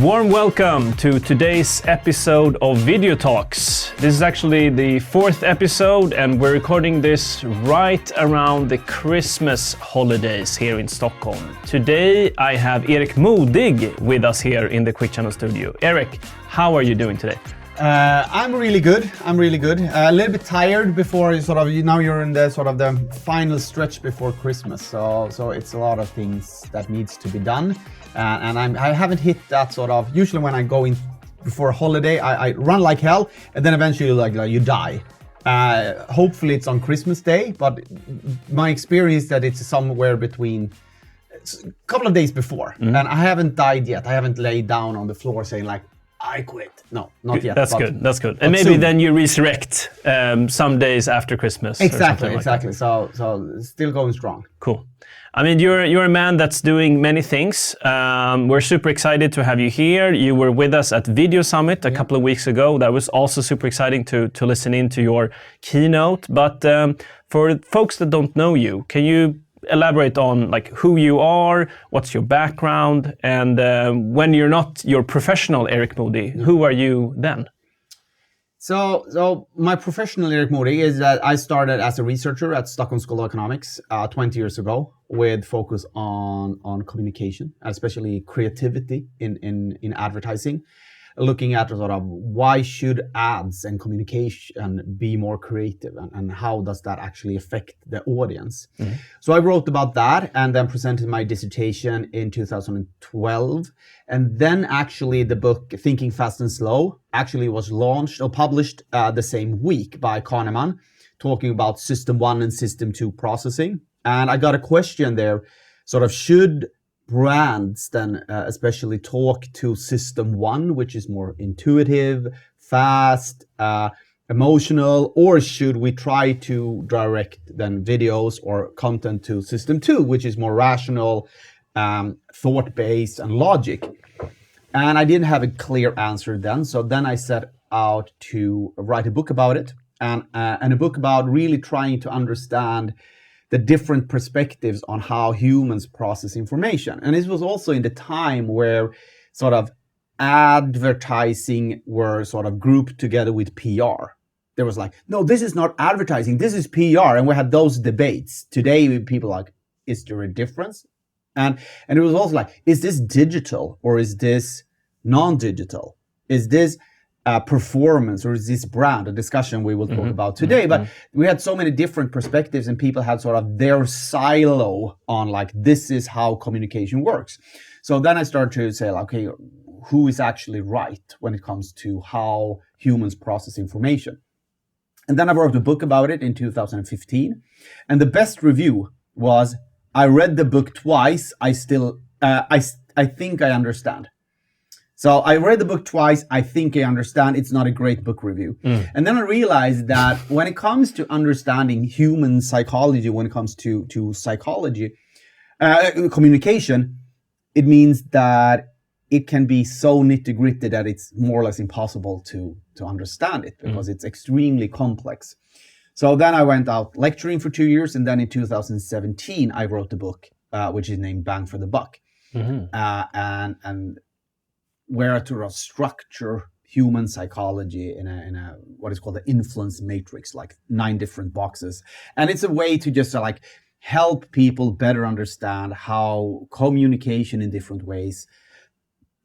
Warm welcome to today's episode of Video Talks. This is actually the fourth episode and we're recording this right around the Christmas holidays here in Stockholm. Today I have Erik Modig with us here in the Quick Channel studio. Erik, how are you doing today? I'm really good. A little bit tired before now you're in the final stretch before Christmas. So it's a lot of things that needs to be done. And I haven't hit that usually when I go in before a holiday, I run like hell and then eventually you die. Hopefully it's on Christmas Day, but my experience that it's somewhere between a couple of days before. And I haven't died yet. I haven't laid down on the floor saying I quit. No, not yet. That's good. And maybe soon. Then you resurrect some days after Christmas. Exactly. So still going strong. Cool. I mean, you're a man that's doing many things. We're super excited to have you here. You were with us at Video Summit a couple of weeks ago. That was also super exciting to listen into your keynote. But for folks that don't know you, can you elaborate on who you are, what's your background, and when you're not your professional Erik Modig, who are you then? So my professional Erik Modig is that I started as a researcher at Stockholm School of Economics 20 years ago with focus on communication, especially creativity in advertising, looking at why should ads and communication be more creative and how does that actually affect the audience. Mm-hmm. So I wrote about that and then presented my dissertation in 2012. And then actually the book Thinking Fast and Slow actually was launched or published the same week by Kahneman, talking about System 1 and System 2 processing. And I got a question there, should brands then especially talk to System 1, which is more intuitive, fast, emotional, or should we try to direct then videos or content to System 2, which is more rational, thought-based and logic? And I didn't have a clear answer then. So then I set out to write a book about it and a book about really trying to understand the different perspectives on how humans process information. And this was also in the time where advertising were grouped together with PR. There was no, this is not advertising, this is PR. And we had those debates. Today, people is there a difference? And it was also is this digital or is this non-digital? Is this performance or is this brand? A discussion we will talk about today. But we had so many different perspectives and people had their silo on this is how communication works. So then I started to say okay, who is actually right when it comes to how humans process information? And then I wrote a book about it in 2015. And the best review was, I read the book twice, I think I understand. So I read the book twice, I think I understand. It's not a great book review. And then I realized that when it comes to understanding human psychology, when it comes to psychology, communication, it means that it can be so nitty-gritty that it's more or less impossible to understand it because it's extremely complex. So then I went out lecturing for 2 years, and then in 2017 I wrote the book, which is named Bang for the Buck, and where to structure human psychology in a what is called the influence matrix, 9 different boxes, and it's a way to just help people better understand how communication in different ways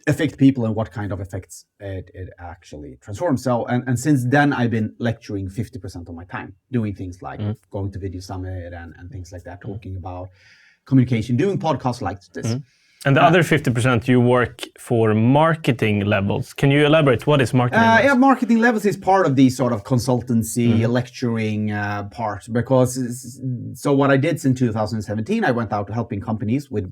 affect people and what kind of effects it actually transforms. So, and since then, I've been lecturing 50% of my time, doing things like going to Video Summit and things like that, talking about communication, doing podcasts like this. And the other 50% you work for marketing levels. Can you elaborate? What is marketing levels? Yeah, marketing levels is part of the consultancy, lecturing part. Because so what I did since 2017, I went out helping companies with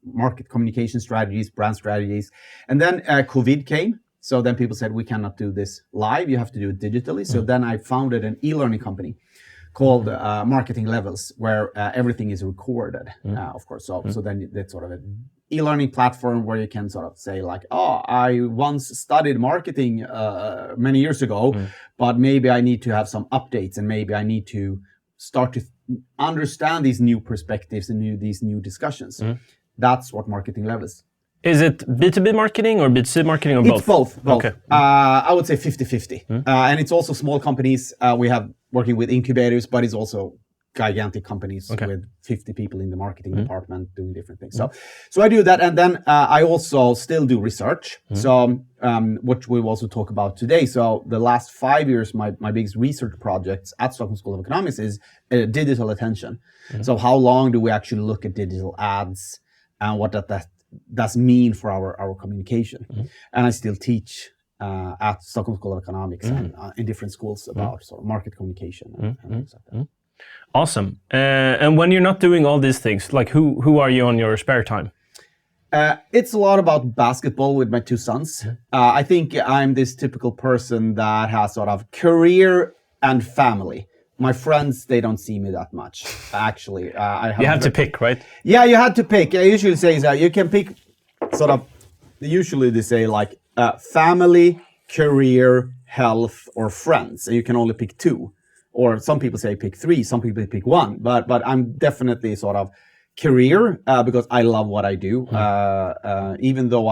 market communication strategies, brand strategies. And then COVID came. So then people said, we cannot do this live. You have to do it digitally. So then I founded an e-learning company called Marketing Levels, where everything is recorded, of course. So then that's an e-learning platform where you can say I once studied marketing many years ago, but maybe I need to have some updates and maybe I need to start to understand these new perspectives and these new discussions. That's what Marketing Levels Is it B2B marketing or B2C marketing or both? It's both. Okay. I would say 50-50. And it's also small companies. We have working with incubators, but it's also gigantic companies with 50 people in the marketing department doing different things. So I do that. And then I also still do research. So which we'll also talk about today. So the last 5 years, my biggest research projects at Stockholm School of Economics is digital attention. So how long do we actually look at digital ads and what does mean for our communication? And I still teach at Stockholm School of Economics and in different schools about sort of market communication and things like that. Awesome. And when you're not doing all these things, like who are you on your spare time? It's a lot about basketball with my two sons. I think I'm this typical person that has sort of career and family. My friends, they don't see me that much, actually. You have to pick, right? Yeah, you had to pick. I usually say that you can pick sort of, usually they say like family, career, health, or friends. And you can only pick two. Or some people say pick three, some people pick one. But I'm definitely sort of career because I love what I do. Even though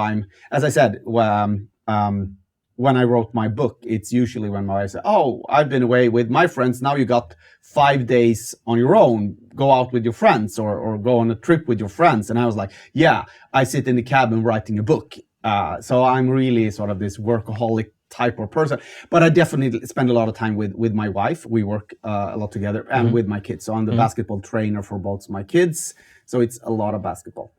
as I said, when I wrote my book, it's usually when my wife said, "Oh, I've been away with my friends. Now you got 5 days on your own. Go out with your friends or go on a trip with your friends." And I was like, "Yeah, I sit in the cabin writing a book." So I'm really sort of this workaholic type of person. But I definitely spend a lot of time with my wife. We work a lot together and with my kids. So I'm the basketball trainer for both my kids. So it's a lot of basketball.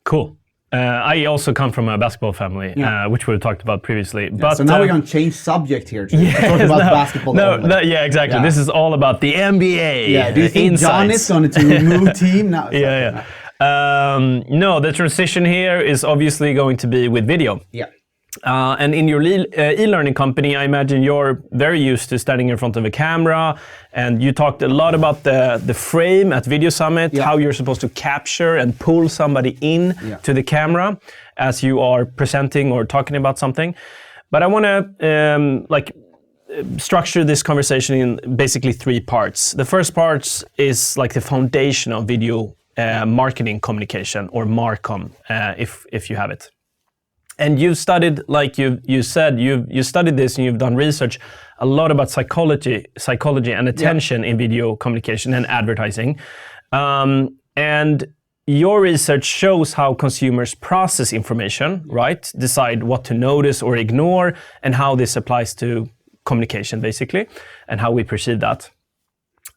Cool. I also come from a basketball family, which we've talked about previously. But so now we're going to change subject here. Talk about basketball. Yeah, exactly. Yeah. This is all about the NBA. Yeah. Do you think John is going to remove team now? No, the transition here is obviously going to be with video. Yeah. And in your e-learning company, I imagine you're very used to standing in front of a camera, and you talked a lot about the frame at Video Summit, how you're supposed to capture and pull somebody in to the camera as you are presenting or talking about something. But I want to structure this conversation in basically 3 parts. The first part is like the foundation of video marketing communication, or MarCom, if you have it. And you've studied, like you said, you studied this and you've done research a lot about psychology and attention in video communication and advertising. And your research shows how consumers process information, right? Decide what to notice or ignore, and how this applies to communication, basically, and how we perceive that.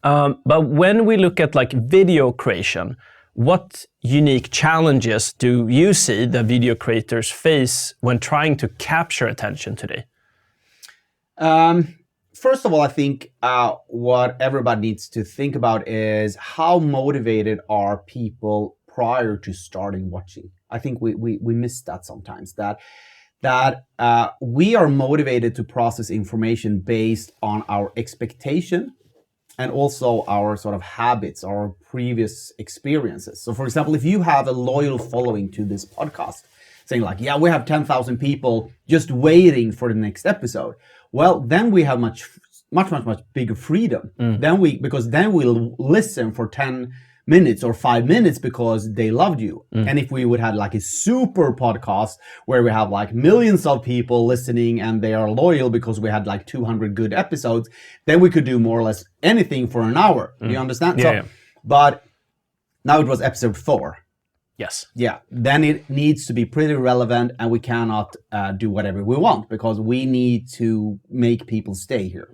But when we look at like video creation, what unique challenges do you see that video creators face when trying to capture attention today? First of all, I think what everybody needs to think about is how motivated are people prior to starting watching. I think we miss that sometimes, that we are motivated to process information based on our expectation and also our sort of habits, our previous experiences. So for example, if you have a loyal following to this podcast, saying like, yeah, we have 10,000 people just waiting for the next episode, well, then we have much bigger freedom. Because then we'll listen for 10 minutes or 5 minutes because they loved you. And if we would have like a super podcast where we have like millions of people listening and they are loyal because we had like 200 good episodes, then we could do more or less anything for an hour. Do you understand? But now it was episode 4. Yes. Yeah. Then it needs to be pretty relevant, and we cannot do whatever we want because we need to make people stay here.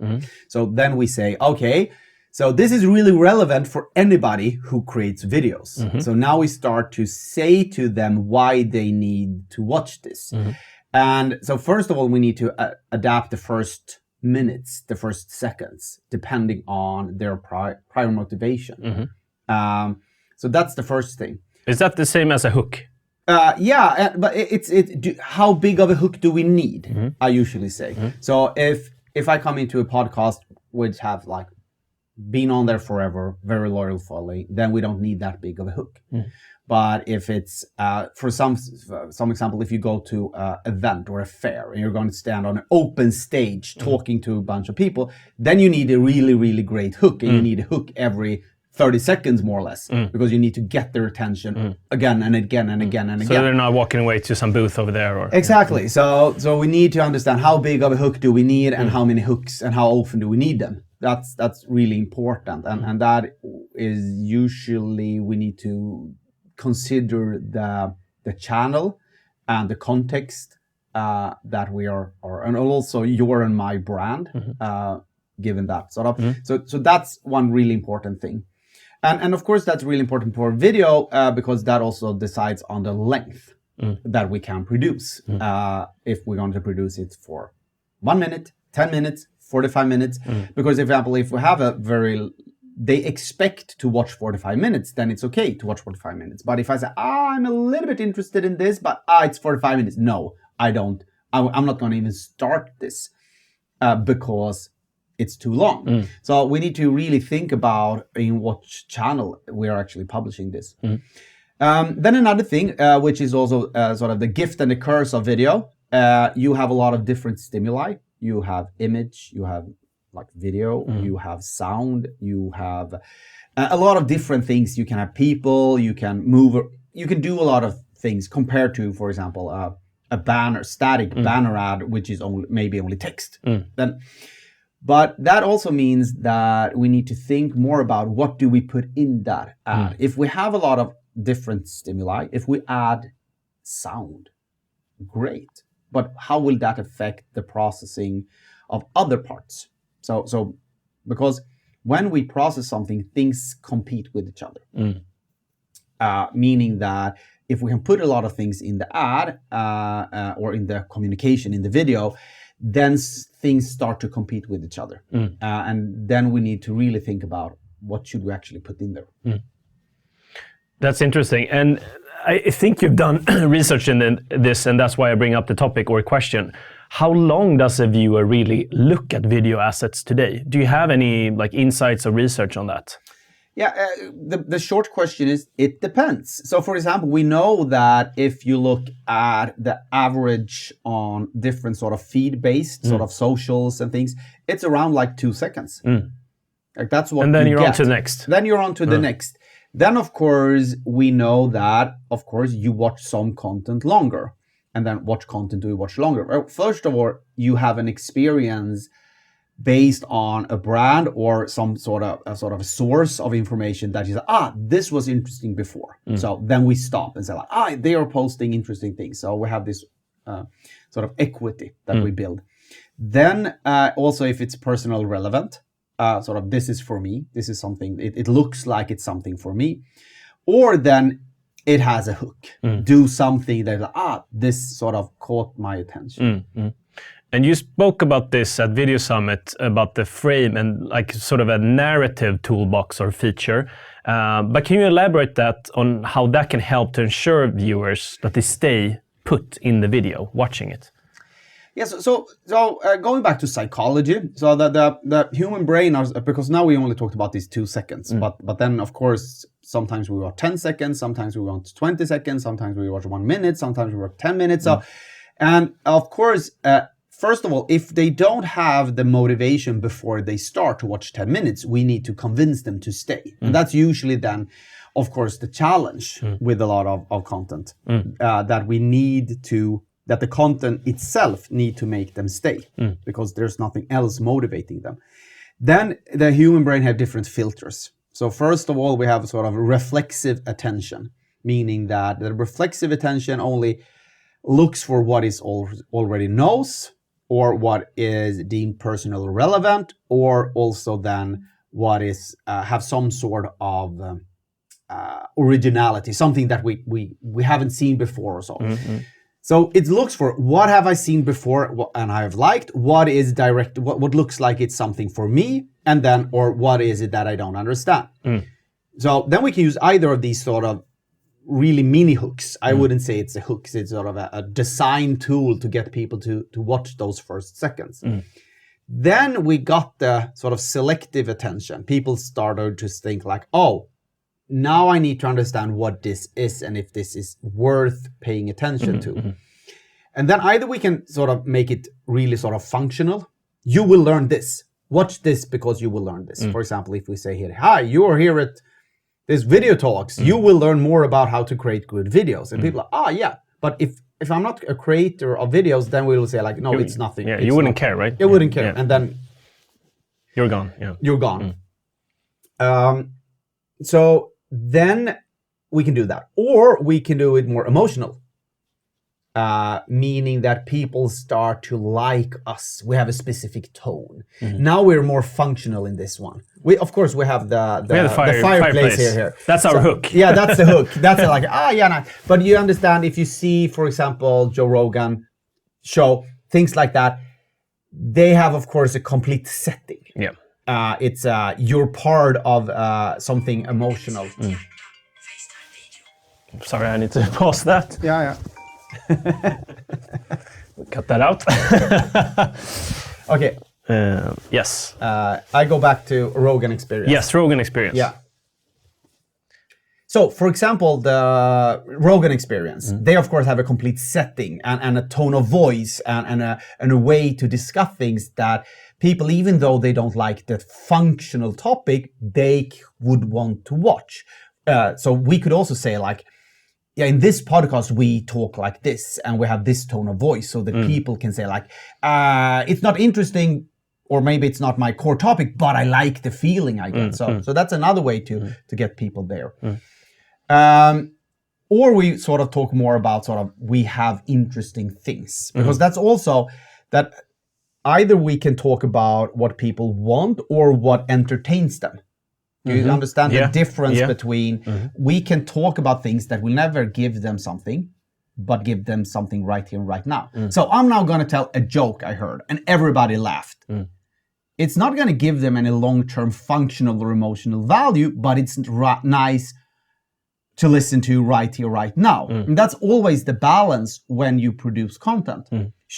So then we say, okay, so this is really relevant for anybody who creates videos. So now we start to say to them why they need to watch this. And so first of all, we need to adapt the first minutes, the first seconds, depending on their prior motivation. So that's the first thing. Is that the same as a hook? Yeah, but how big of a hook do we need? I usually say. So if I come into a podcast which have like been on there forever, very loyal following, then we don't need that big of a hook. But if it's for some example, if you go to an event or a fair and you're going to stand on an open stage talking to a bunch of people, then you need a really, really great hook, and you need a hook every 30 seconds more or less, because you need to get their attention again and again and again and again. So they're not walking away to some booth over there, or exactly. So we need to understand how big of a hook do we need, and how many hooks, and how often do we need them. That's really important, and that is usually we need to consider the channel and the context that we are, and also your and my brand, given that sort of. So that's one really important thing. And of course, that's really important for video because that also decides on the length that we can produce. If we're going to produce it for 1 minute, 10 minutes, 45 minutes. Because, for example, if we have they expect to watch 45 minutes, then it's okay to watch 45 minutes. But if I say, I'm a little bit interested in this, but it's 45 minutes. No, I don't. I'm not going to even start this because it's too long. So we need to really think about in what channel we are actually publishing this. Then another thing, which is also sort of the gift and the curse of video, you have a lot of different stimuli. You have image, you have like video, you have sound, you have a lot of different things. You can have people, you can move, you can do a lot of things compared to, for example, a banner, static banner ad, which is maybe only text. But that also means that we need to think more about what do we put in that ad. If we have a lot of different stimuli, if we add sound, great. But how will that affect the processing of other parts? So because when we process something, things compete with each other. Meaning that if we can put a lot of things in the ad or in the communication in the video, then things start to compete with each other. And then we need to really think about what should we actually put in there. That's interesting. And I think you've done research in this, and that's why I bring up the topic or question. How long does a viewer really look at video assets today? Do you have any insights or research on that? Yeah, the short question is, it depends. So, for example, we know that if you look at the average on different sort of feed-based sort of socials and things, it's around 2 seconds. That's what. And then you're get. on to the next. Then you're on to the next. Then, of course, we know that, of course, you watch some content longer. And then what content do you watch longer? Well, first of all, you have an experience based on a brand or some sort of a source of information that you say, this was interesting before. So then we stop and say, they are posting interesting things. So we have this sort of equity that we build. Then also, if it's personal relevant, sort of this is for me, this is something, it looks like it's something for me. Or then it has a hook, do something that, this sort of caught my attention. And you spoke about this at Video Summit, about the frame and sort of a narrative toolbox or feature. But can you elaborate that on how that can help to ensure viewers that they stay put in the video, watching it? Yes. So going back to psychology, so the human brain, because now we only talked about these 2 seconds, but then of course sometimes we watch 10 seconds, sometimes we watch 20 seconds, sometimes we watch 1 minute, sometimes we watch 10 minutes. So, and of course, first of all, if they don't have the motivation before they start to watch 10 minutes, we need to convince them to stay. And that's usually then, of course, the challenge with a lot of content, that we need to, that the content itself need to make them stay because there's nothing else motivating them. Then the human brain have different filters. So first of all, we have sort of reflexive attention, meaning that the reflexive attention only looks for what is already knows, or what is deemed personally relevant, or also then what is have some sort of originality, something that we haven't seen before or so. So it looks for what have I seen before and I've liked, what is direct, what looks like it's something for me, and then, or what is it that I don't understand. So then we can use either of these sort of really mini hooks. I wouldn't say it's a hook, it's sort of a design tool to get people to watch those first seconds. Then we got the sort of selective attention. People started to think now I need to understand what this is and if this is worth paying attention to. And then either we can sort of make it really sort of functional. You will learn this. watch this because you will learn this. For example, if we say here, hi, you are here at this video talks, you will learn more about how to create good videos. And people are, yeah. But if I'm not a creator of videos, then we will say like, no, it's nothing. Yeah, it's you wouldn't care, right? You wouldn't care. And then you're gone. Yeah. You're gone. So then we can do that. Or we can do it more emotional. Meaning that people start to like us. We have a specific tone. Now we're more functional in this one. We have the fireplace here. That's our hook. Yeah, that's the hook. That's like, nice. But you understand, if you see, for example, Joe Rogan show, things like that, they have, of course, a complete setting. Yeah. It's you're part of something emotional. Sorry, I need to pause that. Yeah. Cut that out. Okay. Yes. I go back to Rogan Experience. Yes, Rogan Experience. Yeah. So, for example, the Rogan Experience, they of course have a complete setting and a tone of voice and a way to discuss things that people, even though they don't like the functional topic, they would want to watch. So we could also say like, yeah, in this podcast, we talk like this and we have this tone of voice so that people can say like, it's not interesting or maybe it's not my core topic, but I like the feeling I get. So that's another way to get people there. Or we sort of talk more about we have interesting things, because that's also that either we can talk about what people want or what entertains them. Do you understand the difference between we can talk about things that will never give them something, but give them something right here and right now. So I'm now going to tell a joke I heard and everybody laughed. It's not going to give them any long-term functional or emotional value, but it's nice to listen to right here, right now. And that's always the balance when you produce content.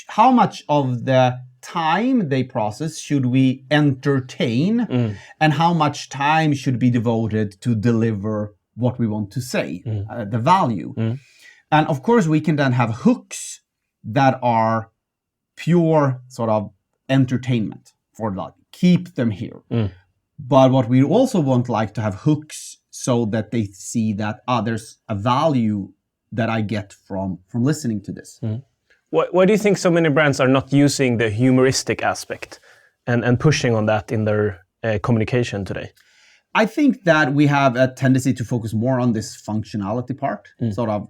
How much of the time they process should we entertain, and how much time should be devoted to deliver what we want to say, the value. And of course we can then have hooks that are pure sort of entertainment for that, keep them here. But what we also want like to have hooks so that they see that there's a value that I get from listening to this. Why do you think so many brands are not using the humoristic aspect and pushing on that in their communication today? I think that we have a tendency to focus more on this functionality part. Sort of,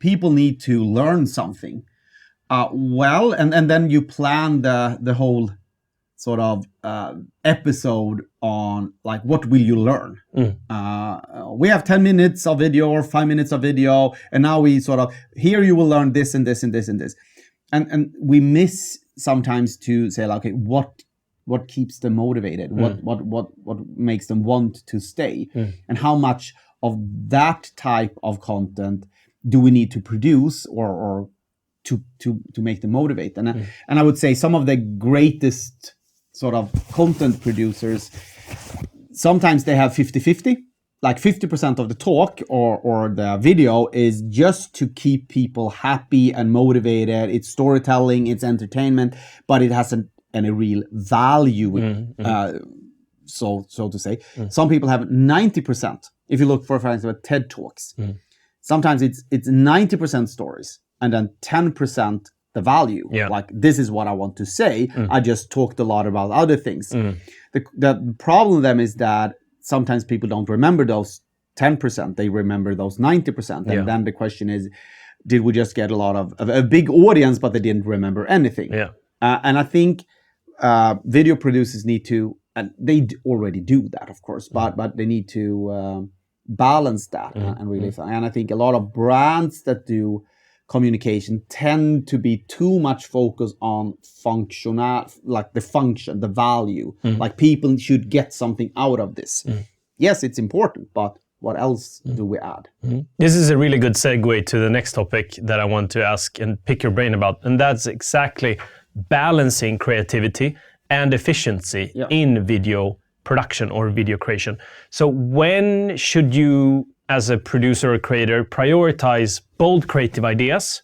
people need to learn something well, and then you plan the whole sort of episode on like, what will you learn? We have 10 minutes of video or 5 minutes of video, and now we sort of, here you will learn this and this and this and this. And we miss sometimes to say like, okay, what keeps them motivated? What makes them want to stay? And how much of that type of content do we need to produce or to make them motivate? And I would say some of the greatest sort of content producers, sometimes they have 50-50, like 50% of the talk or the video is just to keep people happy and motivated. It's storytelling, it's entertainment, but it hasn't any real value, so to say. Some people have 90%. If you look for example, TED Talks, sometimes it's 90% stories and then 10% the value. Like, this is what I want to say. I just talked a lot about other things. The problem then is that sometimes people don't remember those 10%. They remember those 90%. And then the question is, did we just get a lot of a big audience, but they didn't remember anything? And I think video producers need to, and they already do that, of course, but they need to balance that and really. And I think a lot of brands that do communication tend to be too much focused on functional, like the function, the value, like people should get something out of this. Yes, it's important, but what else do we add? This is a really good segue to the next topic that I want to ask and pick your brain about, and that's exactly balancing creativity and efficiency in video production or video creation. So when should you, as a producer or creator, prioritize bold creative ideas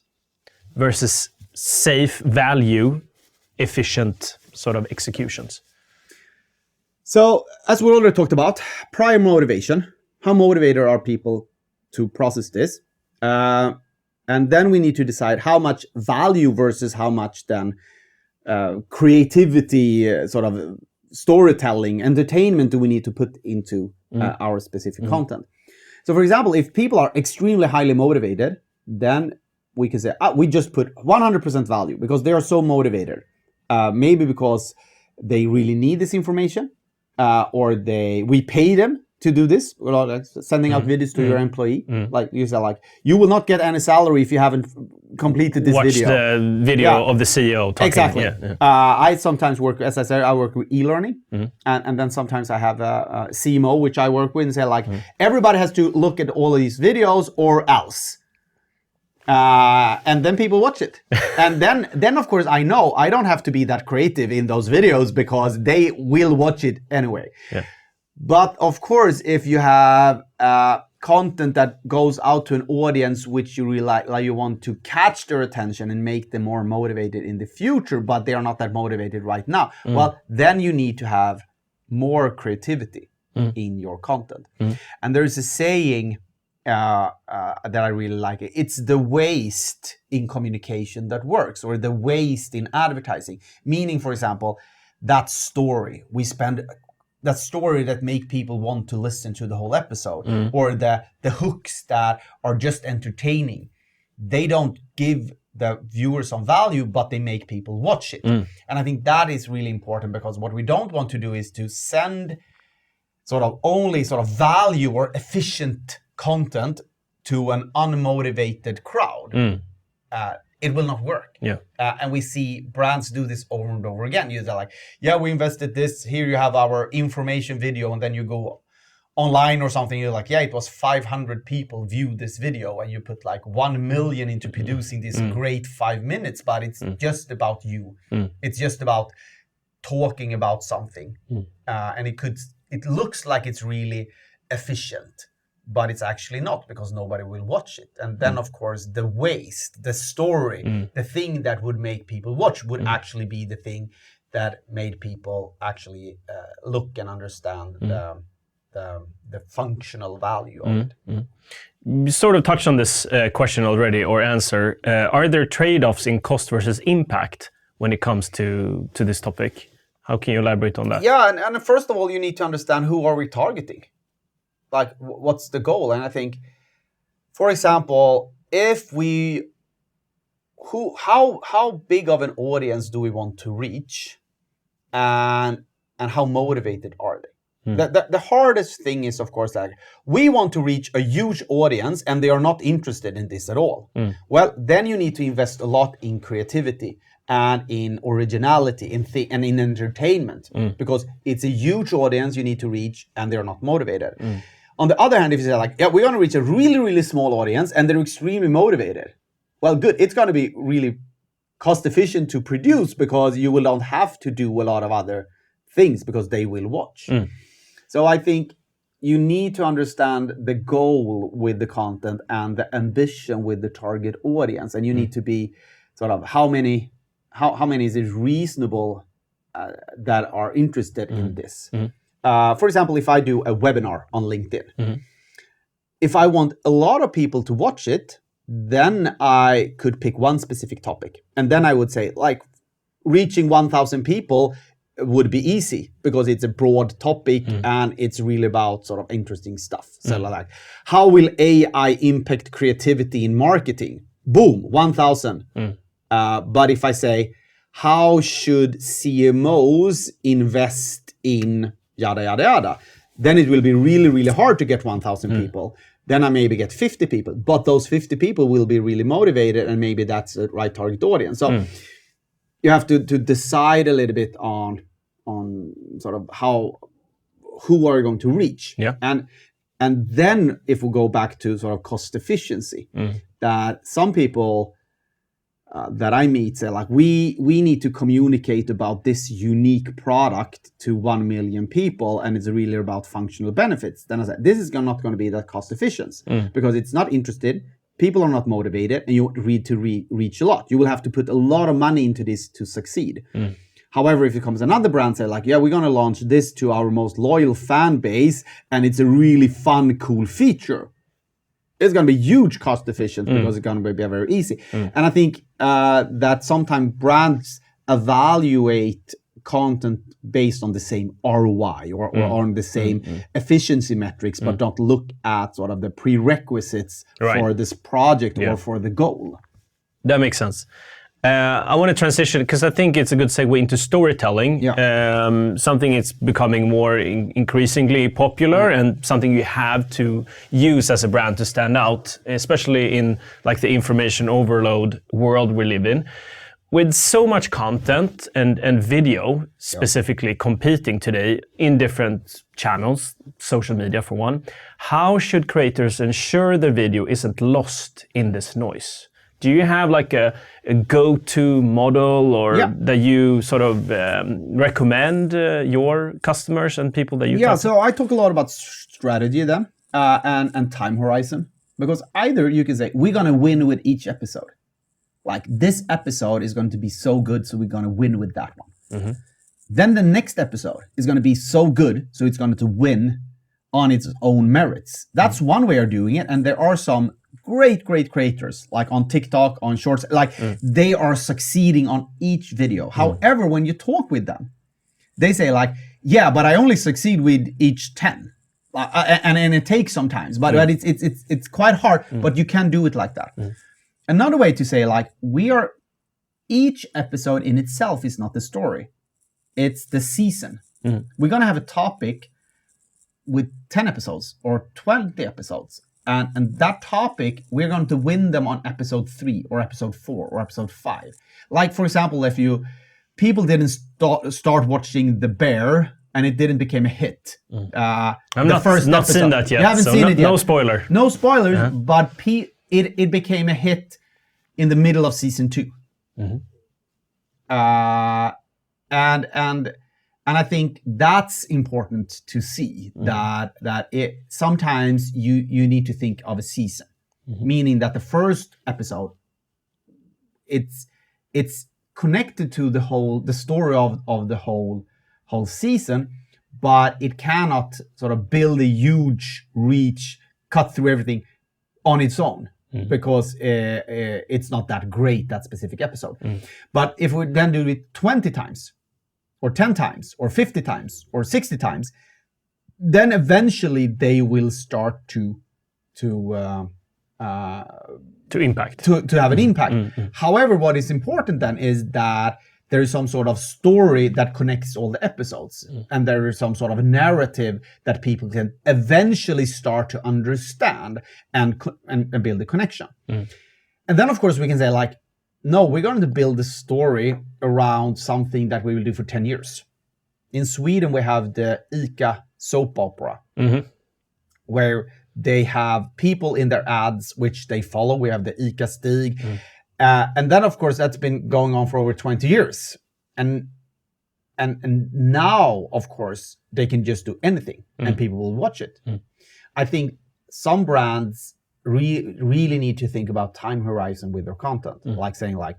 versus safe value, efficient sort of executions? So, as we already talked about, prior motivation. How motivated are people to process this? And then we need to decide how much value versus how much then creativity, sort of storytelling, entertainment do we need to put into our specific content. So, for example, if people are extremely highly motivated, then we can say, we just put 100% value because they are so motivated. Maybe because they really need this information, or we pay them to do this, like sending out videos to your employee. Like you said, like you will not get any salary if you haven't completed this video. Watch the video of the CEO talking. Exactly. Yeah. I sometimes work, as I said, I work with e-learning, and then sometimes I have a CMO which I work with and say like everybody has to look at all of these videos or else. And then people watch it. And then of course I know I don't have to be that creative in those videos because they will watch it anyway. Yeah. But of course, if you have content that goes out to an audience which you really like you want to catch their attention and make them more motivated in the future, but they are not that motivated right now, well, then you need to have more creativity in your content. And there's a saying that I really like. It's the waste in communication that works, or the waste in advertising. Meaning, for example, that story that make people want to listen to the whole episode, or the hooks that are just entertaining. They don't give the viewers some value, but they make people watch it. And I think that is really important, because what we don't want to do is to send sort of only sort of value or efficient content to an unmotivated crowd. It will not work. Yeah. And we see brands do this over and over again. You're like, yeah, we invested this. Here you have our information video. And then you go online or something. You're like, yeah, it was 500 people viewed this video. And you put like 1 million into producing this great 5 minutes. But it's just about you. It's just about talking about something. And it looks like it's really efficient. But it's actually not, because nobody will watch it. And then, of course, the waste, the story, the thing that would make people watch would actually be the thing that made people actually look and understand the functional value of it. You sort of touched on this question already, or answer. Are there trade-offs in cost versus impact when it comes to this topic? How can you elaborate on that? Yeah, and first of all, you need to understand, who are we targeting? Like, what's the goal? And I think, for example, how big of an audience do we want to reach, and how motivated are they? The hardest thing is, of course, like we want to reach a huge audience and they are not interested in this at all. Well, then you need to invest a lot in creativity and in originality and in entertainment, because it's a huge audience you need to reach and they're not motivated. On the other hand, if you say like, yeah, we're going to reach a really, really small audience and they're extremely motivated. Well, good. It's going to be really cost efficient to produce, because you will not have to do a lot of other things because they will watch. So I think you need to understand the goal with the content and the ambition with the target audience. And you need to be sort of how many is it reasonable that are interested in this. For example, if I do a webinar on LinkedIn, if I want a lot of people to watch it, then I could pick one specific topic. And then I would say, like, reaching 1,000 people would be easy because it's a broad topic and it's really about sort of interesting stuff. So like, how will AI impact creativity in marketing? Boom, 1,000. But if I say, how should CMOs invest in yada, yada, yada, then it will be really, really hard to get 1,000 people. Then I maybe get 50 people, but those 50 people will be really motivated, and maybe that's the right target audience. So you have to decide a little bit on sort of who are you going to reach. And then if we go back to sort of cost efficiency, that some people that I meet say like, we need to communicate about this unique product to 1 million people, and it's really about functional benefits. Then I said, this is not going to be that cost efficient because it's not interested, people are not motivated, and you need to reach a lot. You will have to put a lot of money into this to succeed. However, if it comes another brand, say like, yeah, we're going to launch this to our most loyal fan base, and it's a really fun, cool feature. It's going to be huge cost efficient because it's going to be very easy. And I think that sometimes brands evaluate content based on the same ROI or on the same efficiency metrics, but don't look at sort of the prerequisites for this project or for the goal. That makes sense. I want to transition because I think it's a good segue into storytelling. Something it's becoming more increasingly popular and something you have to use as a brand to stand out, especially in like the information overload world we live in. With so much content and video specifically competing today in different channels, social media for one, how should creators ensure their video isn't lost in this noise? Do you have like a go-to model or that you sort of recommend your customers and people that you talk to? So I talk a lot about strategy then and time horizon, because either you can say, we're going to win with each episode. Like this episode is going to be so good, so we're going to win with that one. Then the next episode is going to be so good, so it's going to win on its own merits. That's one way of doing it, and there are some great creators like on TikTok, on Shorts, like they are succeeding on each video. However, when you talk with them, they say like, yeah, but I only succeed with each 10. And it takes sometimes, but it's quite hard, but you can do it like that. Another way to say like, each episode in itself is not the story. It's the season. We're going to have a topic with 10 episodes or 20 episodes. And that topic, we're going to win them on episode 3 or episode 4 or episode 5. Like, for example, if people didn't start watching The Bear and it didn't become a hit. I've not seen that yet. You haven't seen it yet. No spoiler. No spoilers, but it became a hit in the middle of season 2. And I think that's important to see that it sometimes you need to think of a season, meaning that the first episode it's connected to the story of the whole season, but it cannot sort of build a huge reach, cut through everything on its own. Because it's not that great, that specific episode. But if we then do it 20 times, or 10 times, or 50 times, or 60 times, then eventually they will start to impact. To have an impact. However, what is important then is that there is some sort of story that connects all the episodes. And there is some sort of narrative that people can eventually start to understand and build a connection. And then, of course, we can say like, no, we're going to build a story around something that we will do for 10 years. In Sweden, we have the ICA soap opera, where they have people in their ads, which they follow. We have the ICA Stig. And then, of course, that's been going on for over 20 years. And now, of course, they can just do anything and people will watch it. I think some brands really need to think about time horizon with their content. Like saying like,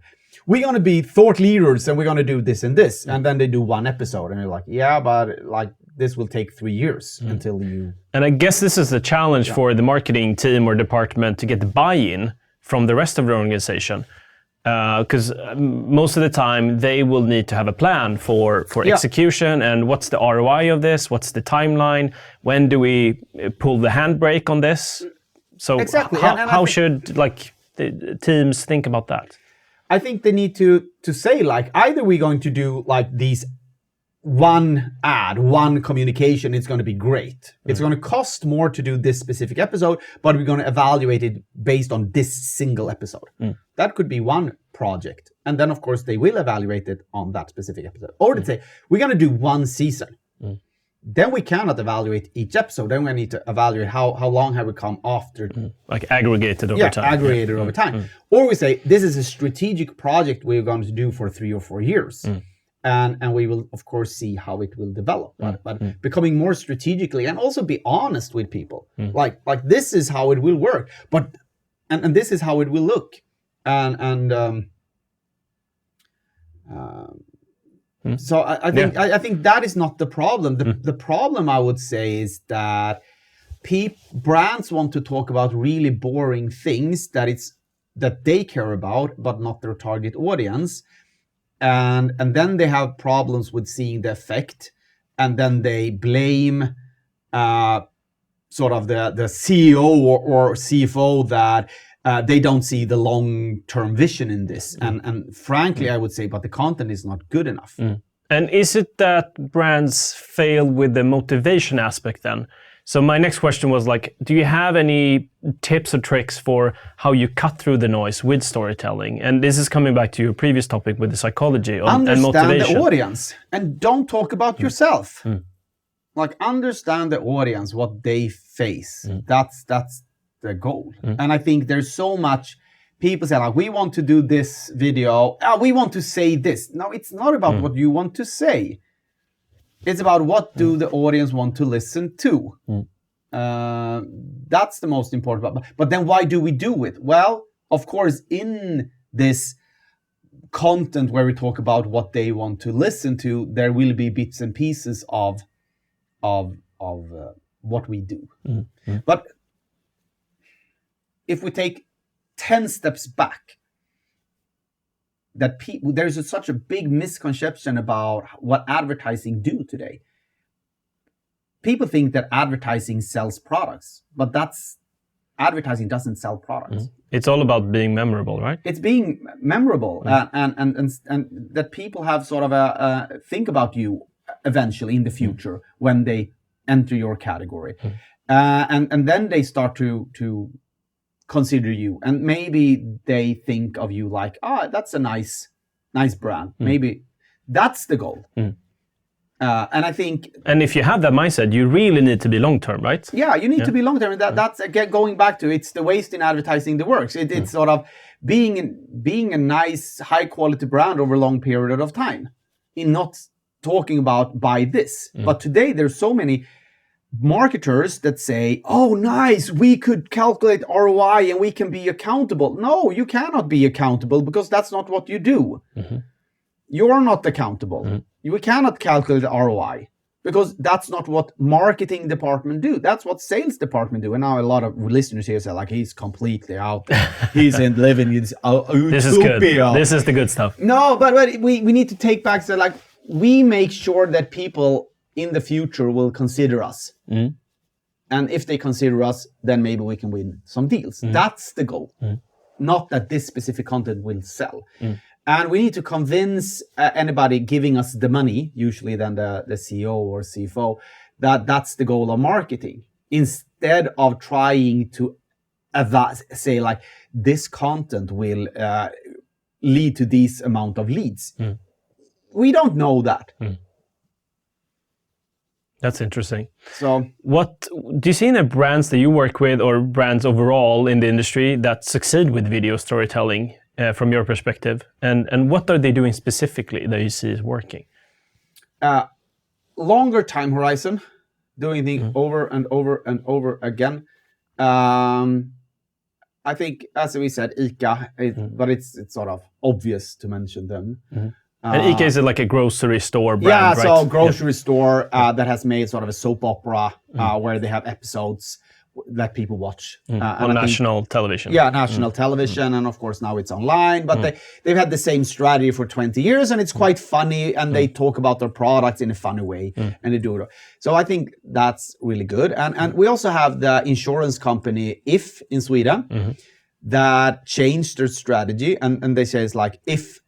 we're going to be thought leaders and we're going to do this and this. And then they do one episode and they're like, yeah, but like this will take 3 years until you... And I guess this is the challenge for the marketing team or department to get the buy-in from the rest of the organization. Because most of the time they will need to have a plan for execution and what's the ROI of this, what's the timeline, when do we pull the handbrake on this? So exactly. How should like the teams think about that? I think they need to say like, either we're going to do like these one ad, one communication, it's going to be great. It's going to cost more to do this specific episode, but we're going to evaluate it based on this single episode. That could be one project. And then, of course, they will evaluate it on that specific episode. Or they say, we're going to do one season. Then we cannot evaluate each episode. Then we need to evaluate how long have we come after. Like aggregated over time. Aggregated over time. Or we say, this is a strategic project we're going to do for 3 or 4 years. And we will, of course, see how it will develop. But becoming more strategically and also be honest with people. Like this is how it will work. But and this is how it will look. And So I think that is not the problem. The problem, I would say, is that brands want to talk about really boring things that they care about, but not their target audience, and then they have problems with seeing the effect, and then they blame sort of the CEO or CFO that they don't see the long-term vision in this. And frankly, I would say, but the content is not good enough. And is it that brands fail with the motivation aspect then? So my next question was like, do you have any tips or tricks for how you cut through the noise with storytelling? And this is coming back to your previous topic with the psychology and motivation. Understand the audience and don't talk about yourself. Like, understand the audience, what they face. That's the goal. And I think there's so much people say, like, we want to do this video. We want to say this. No, it's not about what you want to say. It's about what do the audience want to listen to. That's the most important. But then why do we do it? Well, of course, in this content where we talk about what they want to listen to, there will be bits and pieces of what we do. But if we take 10 steps back, that there's such a big misconception about what advertising do today. People think that advertising sells products, but advertising doesn't sell products. It's all about being memorable, right? It's being memorable, and that people have sort of a think about you eventually in the future when they enter your category, and then they start to consider you, and maybe they think of you like, that's a nice brand. Maybe that's the goal. And I think, and if you have that mindset, you really need to be long term, right? Yeah, you need to be long term. That's again going back to it's the waste in advertising that works. It's sort of being a nice, high quality brand over a long period of time, in not talking about buy this. But today there's so many marketers that say, oh, nice, we could calculate ROI and we can be accountable. No, you cannot be accountable, because that's not what you do. You are not accountable. You cannot calculate ROI, because that's not what marketing department do. That's what sales department do. And now a lot of listeners here say, like, he's completely out there. He's living in utopia. This is good. This is the good stuff. No, but we need to take back, so like, we make sure that people in the future will consider us. And if they consider us, then maybe we can win some deals. That's the goal. Not that this specific content will sell. And we need to convince anybody giving us the money, usually then the CEO or CFO, that that's the goal of marketing, instead of trying to say, like, this content will lead to this amount of leads. We don't know that. That's interesting. So, what do you see in the brands that you work with, or brands overall in the industry, that succeed with video storytelling from your perspective? And what are they doing specifically that you see is working? Longer time horizon, doing things over and over and over again. I think, as we said, ICA, but it's sort of obvious to mention them. And ICA is like a grocery store brand, yeah, right? so a grocery store that has made sort of a soap opera where they have episodes that people watch. On national television. Yeah, national television, and of course now it's online, but they've had the same strategy for 20 years, and it's quite funny, and they talk about their products in a funny way, and they do it. So I think that's really good. And we also have the insurance company If in Sweden that changed their strategy, and they say it's like, if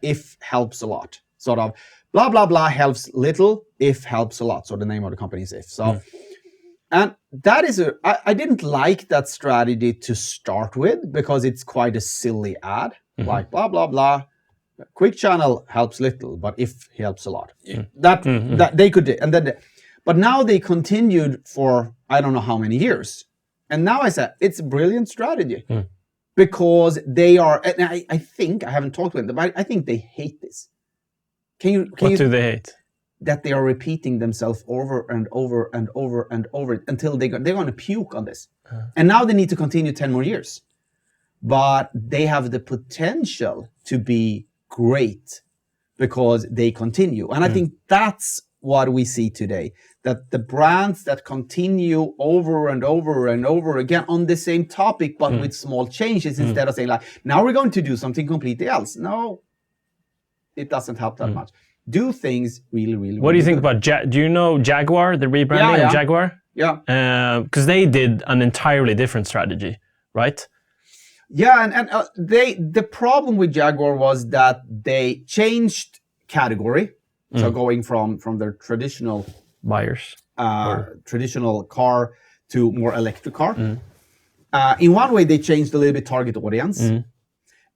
if helps a lot, sort of blah blah blah helps little, if helps a lot. So the name of the company is If. So and that is I didn't like that strategy to start with, because it's quite a silly ad, like blah blah blah, quick channel helps little, but if helps a lot. That they could do, and then but now they continued for I don't know how many years, and now I said it's a brilliant strategy. Because they are, and I think, I haven't talked with them, but I think they hate this. What do they hate? That they are repeating themselves over and over and over and over until they're going to puke on this. And now they need to continue 10 more years. But they have the potential to be great because they continue. And I think that's what we see today, that the brands that continue over and over and over again on the same topic, but with small changes, instead of saying like, now we're going to do something completely else. No, it doesn't help that much. Do things really What do you think about, do you know Jaguar, the rebranding of Jaguar? Yeah. Because they did an entirely different strategy, right? Yeah, and the problem with Jaguar was that they changed category. So going from their traditional buyers, traditional car to more electric car. In one way, they changed a little bit target audience,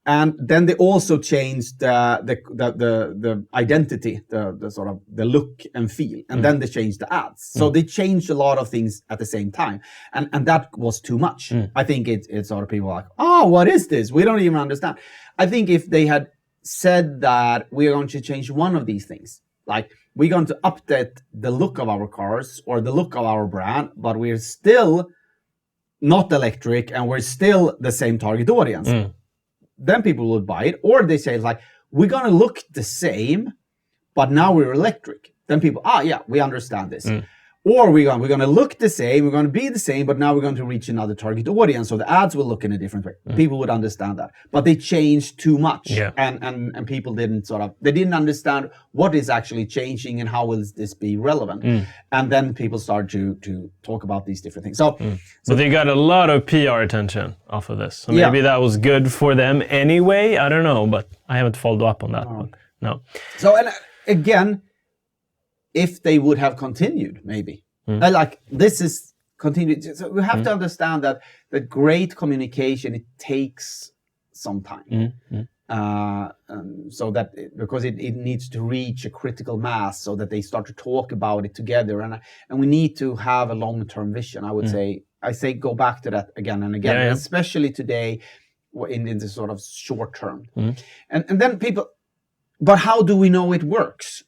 and then they also changed the identity, the sort of the look and feel, and then they changed the ads. So they changed a lot of things at the same time, and that was too much. I think it's sort of people like, oh, what is this? We don't even understand. I think if they had said that we're going to change one of these things, like we're going to update the look of our cars or the look of our brand, but we're still not electric and we're still the same target audience, then people would buy it. Or they say like, we're going to look the same, but now we're electric. Then people, yeah, we understand this. Or we're going to look the same, we're going to be the same, but now we're going to reach another target audience. So the ads will look in a different way. People would understand that. But they changed too much. And people didn't they didn't understand what is actually changing and how will this be relevant. And then people start to talk about these different things. So they got a lot of PR attention off of this. So maybe that was good for them anyway. I don't know, but I haven't followed up on that one. No. So, and again, if they would have continued, maybe. Like, this is continued. So we have to understand that the great communication, it takes some time. So that, because it needs to reach a critical mass so that they start to talk about it together. And we need to have a long-term vision, I would say. I say go back to that again and again, especially today in the sort of short term. And then people, but how do we know it works?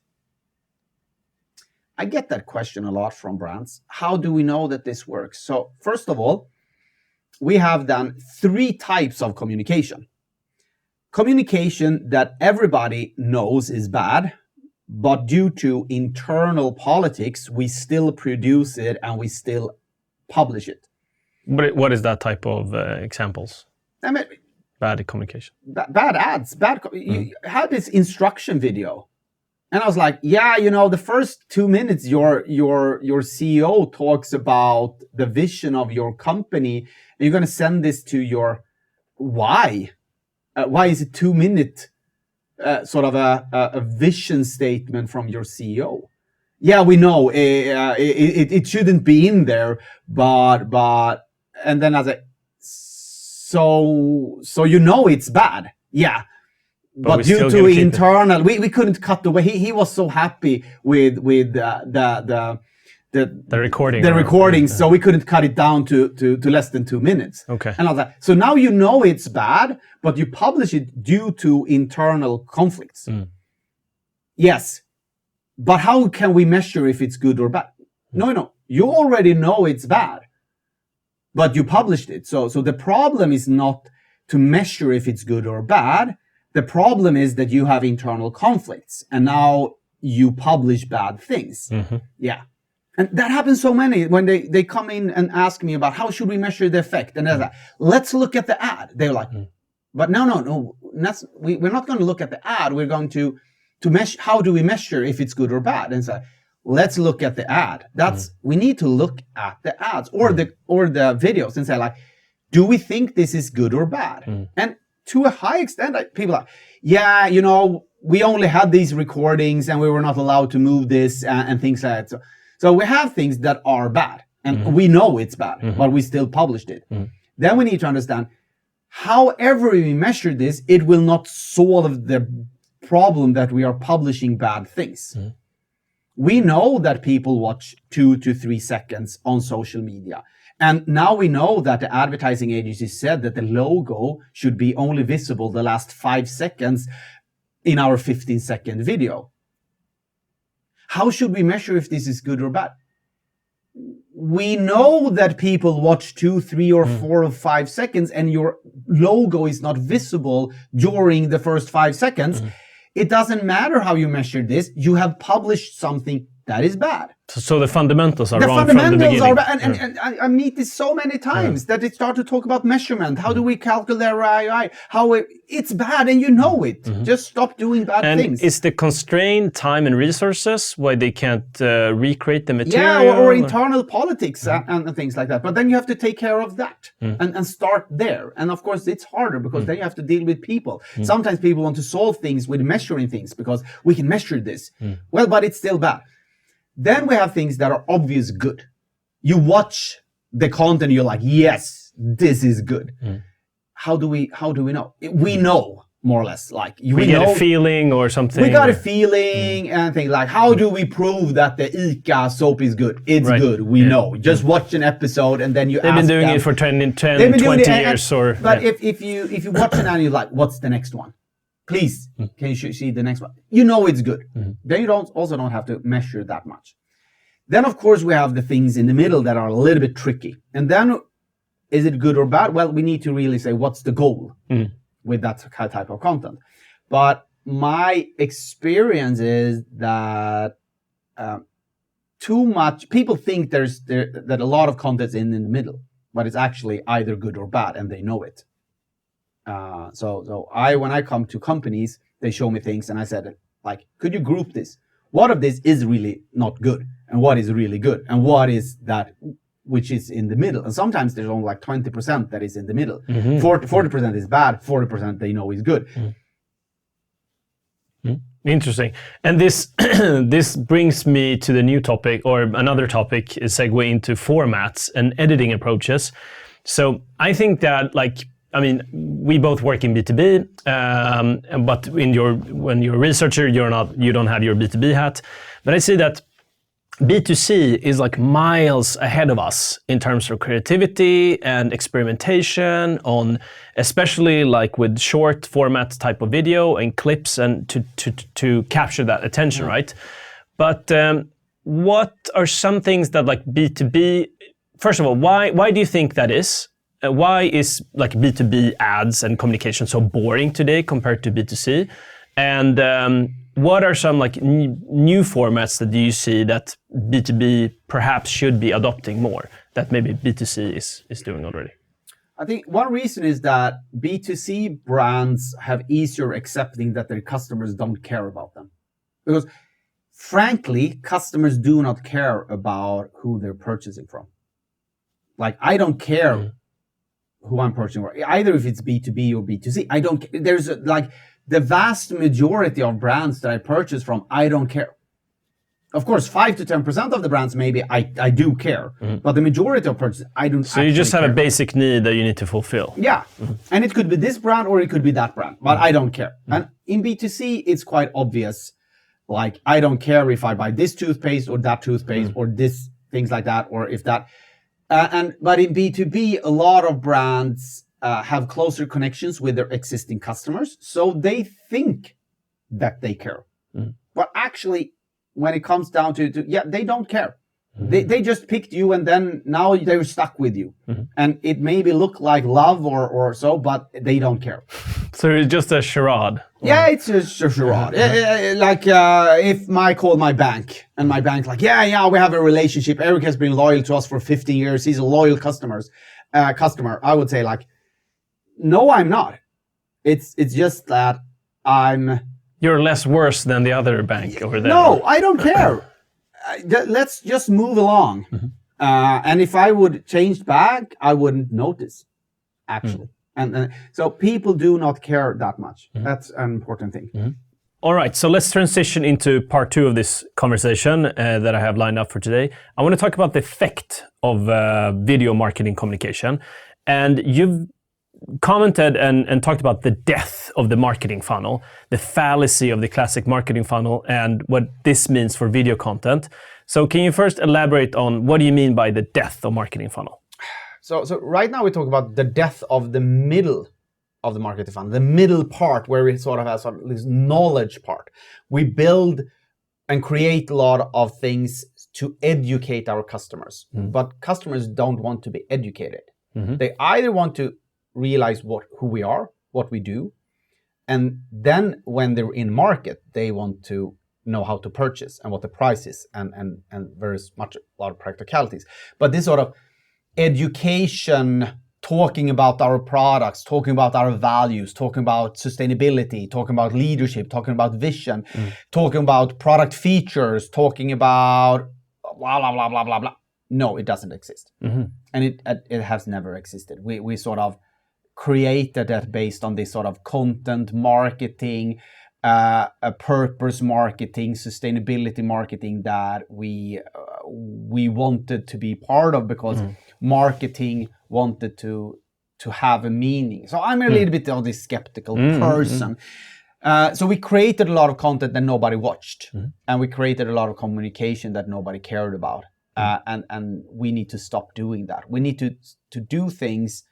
I get that question a lot from brands. How do we know that this works? So first of all, we have done 3 types of communication. Communication that everybody knows is bad, but due to internal politics, we still produce it and we still publish it. But what is that type of examples? I mean, bad communication. Bad ads. You had this instruction video. And I was like, yeah, the first 2 minutes, your CEO talks about the vision of your company, and you're going to send this to your why? Why is it 2 minute sort of a vision statement from your CEO? Yeah, we know it shouldn't be in there, but and then I was like, so it's bad, yeah. But due to internal, we couldn't cut away. He was so happy with the recordings, so we couldn't cut it down to less than 2 minutes. Okay. And I was like, so now it's bad, but you publish it due to internal conflicts. Yes, but how can we measure if it's good or bad? No, you already know it's bad, but you published it. So the problem is not to measure if it's good or bad. The problem is that you have internal conflicts and now you publish bad things. Yeah. And that happens so many when they come in and ask me about how should we measure the effect. And they're like, let's look at the ad. They're like, but no. We're not going to look at the ad. We're going to measure. How do we measure if it's good or bad? And so let's look at the ad. We need to look at the ads or the videos and say like, do we think this is good or bad? And to a high extent, people are, yeah, we only had these recordings and we were not allowed to move this and things like that. So we have things that are bad and we know it's bad, but we still published it. Then we need to understand, however we measure this, it will not solve the problem that we are publishing bad things. We know that people watch 2 to 3 seconds on social media. And now we know that the advertising agency said that the logo should be only visible the last 5 seconds in our 15-second video. How should we measure if this is good or bad? we know that people watch 2, 3, or 4 or 5 seconds, and your logo is not visible during the first 5 seconds. It doesn't matter how you measure this. You have published something that is bad. So the fundamentals are The wrong from the fundamentals beginning. are bad. And I meet this so many times that they start to talk about measurement. How do we calculate ROI? It's bad, and you know it. Just stop doing bad things. And is the constraint time and resources why they can't recreate the material? Yeah, or internal politics and things like that. But then you have to take care of that and start there. And of course, it's harder because then you have to deal with people. Sometimes people want to solve things with measuring things because we can measure this. Well, but it's still bad. Then we have things that are obvious good. You watch the content, you're like, yes, this is good. How do we know? We know more or less. Like we get a feeling or something. We got a feeling and things like, how do we prove that the ICA soap is good? It's good. We know. Just watch an episode and then you They've ask been doing them. it for 10 They've been 20 doing it, years. But if you watch it and you're like, what's the next one? Please, can you see the next one? You know it's good. Then you also don't have to measure that much. Then, of course, we have the things in the middle that are a little bit tricky. And then, is it good or bad? Well, we need to really say, what's the goal with that type of content? But my experience is that too much, people think that a lot of content's in the middle, but it's actually either good or bad, and they know it. So when I come to companies, they show me things and I said, like, could you group this? What of this is really not good and what is really good and what is that which is in the middle? And sometimes there's only like 20% that is in the middle. 40% is bad, 40% they know is good. Interesting. And this this brings me to the new topic, or another topic, is segue into formats and editing approaches. So I think that, we both work in B2B, but when you're a researcher, you don't have your B2B hat. But I see that B2C is like miles ahead of us in terms of creativity and experimentation on, especially like with short format type of video and clips, and to capture that attention, right? But what are some things that like B2B? First of all, why do you think that is? Why is like B2B ads and communication so boring today compared to B2C? And what are some like new formats that you see that B2B perhaps should be adopting more that maybe B2C is doing already? I think one reason is that B2C brands have easier accepting that their customers don't care about them. Because frankly, customers do not care about who they're purchasing from. Like, I don't care who I'm purchasing from, either if it's B2B or B2C. I don't care. There's the vast majority of brands that I purchase from, I don't care. Of course, 5 to 10% of the brands, maybe I do care, but the majority of purchases, I don't. So you just have a basic need that you need to fulfill. Yeah, and it could be this brand or it could be that brand, but I don't care. And in B2C, it's quite obvious. Like, I don't care if I buy this toothpaste or that toothpaste or this, things like that, or if that. But in B2B, a lot of brands have closer connections with their existing customers, so they think that they care. But actually, when it comes down to they don't care. They just picked you, and then now they're stuck with you. And it maybe look like love or so, but they don't care. So it's just a charade. Yeah, it's just a charade. Like if I call my bank, and my bank like, yeah, we have a relationship. Erik has been loyal to us for 15 years. He's a loyal customer. I would say like, no, I'm not. It's just that You're less worse than the other bank over there. No, I don't care. Let's just move along. And if I would change back, I wouldn't notice, actually. And so people do not care that much. That's an important thing. All right, so let's transition into part 2 of this conversation that I have lined up for today. I want to talk about the effect of video marketing communication. And you've commented and talked about the death of the marketing funnel, the fallacy of the classic marketing funnel, and what this means for video content. So can you first elaborate on what do you mean by the death of marketing funnel? So right now we talk about the death of the middle of the marketing funnel, the middle part where we sort of have this knowledge part. We build and create a lot of things to educate our customers. But customers don't want to be educated. They either want to realize who we are, what we do, and then when they're in market, they want to know how to purchase and what the price is, and there's a lot of practicalities. But this sort of education, talking about our products, talking about our values, talking about sustainability, talking about leadership, talking about vision, talking about product features, talking about blah, blah, blah, blah, blah, blah. No, it doesn't exist. And it has never existed. We sort of created that based on this sort of content marketing, a purpose marketing, sustainability marketing that we wanted to be part of, because marketing wanted to have a meaning. So I'm a little bit of this skeptical person. So we created a lot of content that nobody watched, and we created a lot of communication that nobody cared about. And we need to stop doing that. We need to do things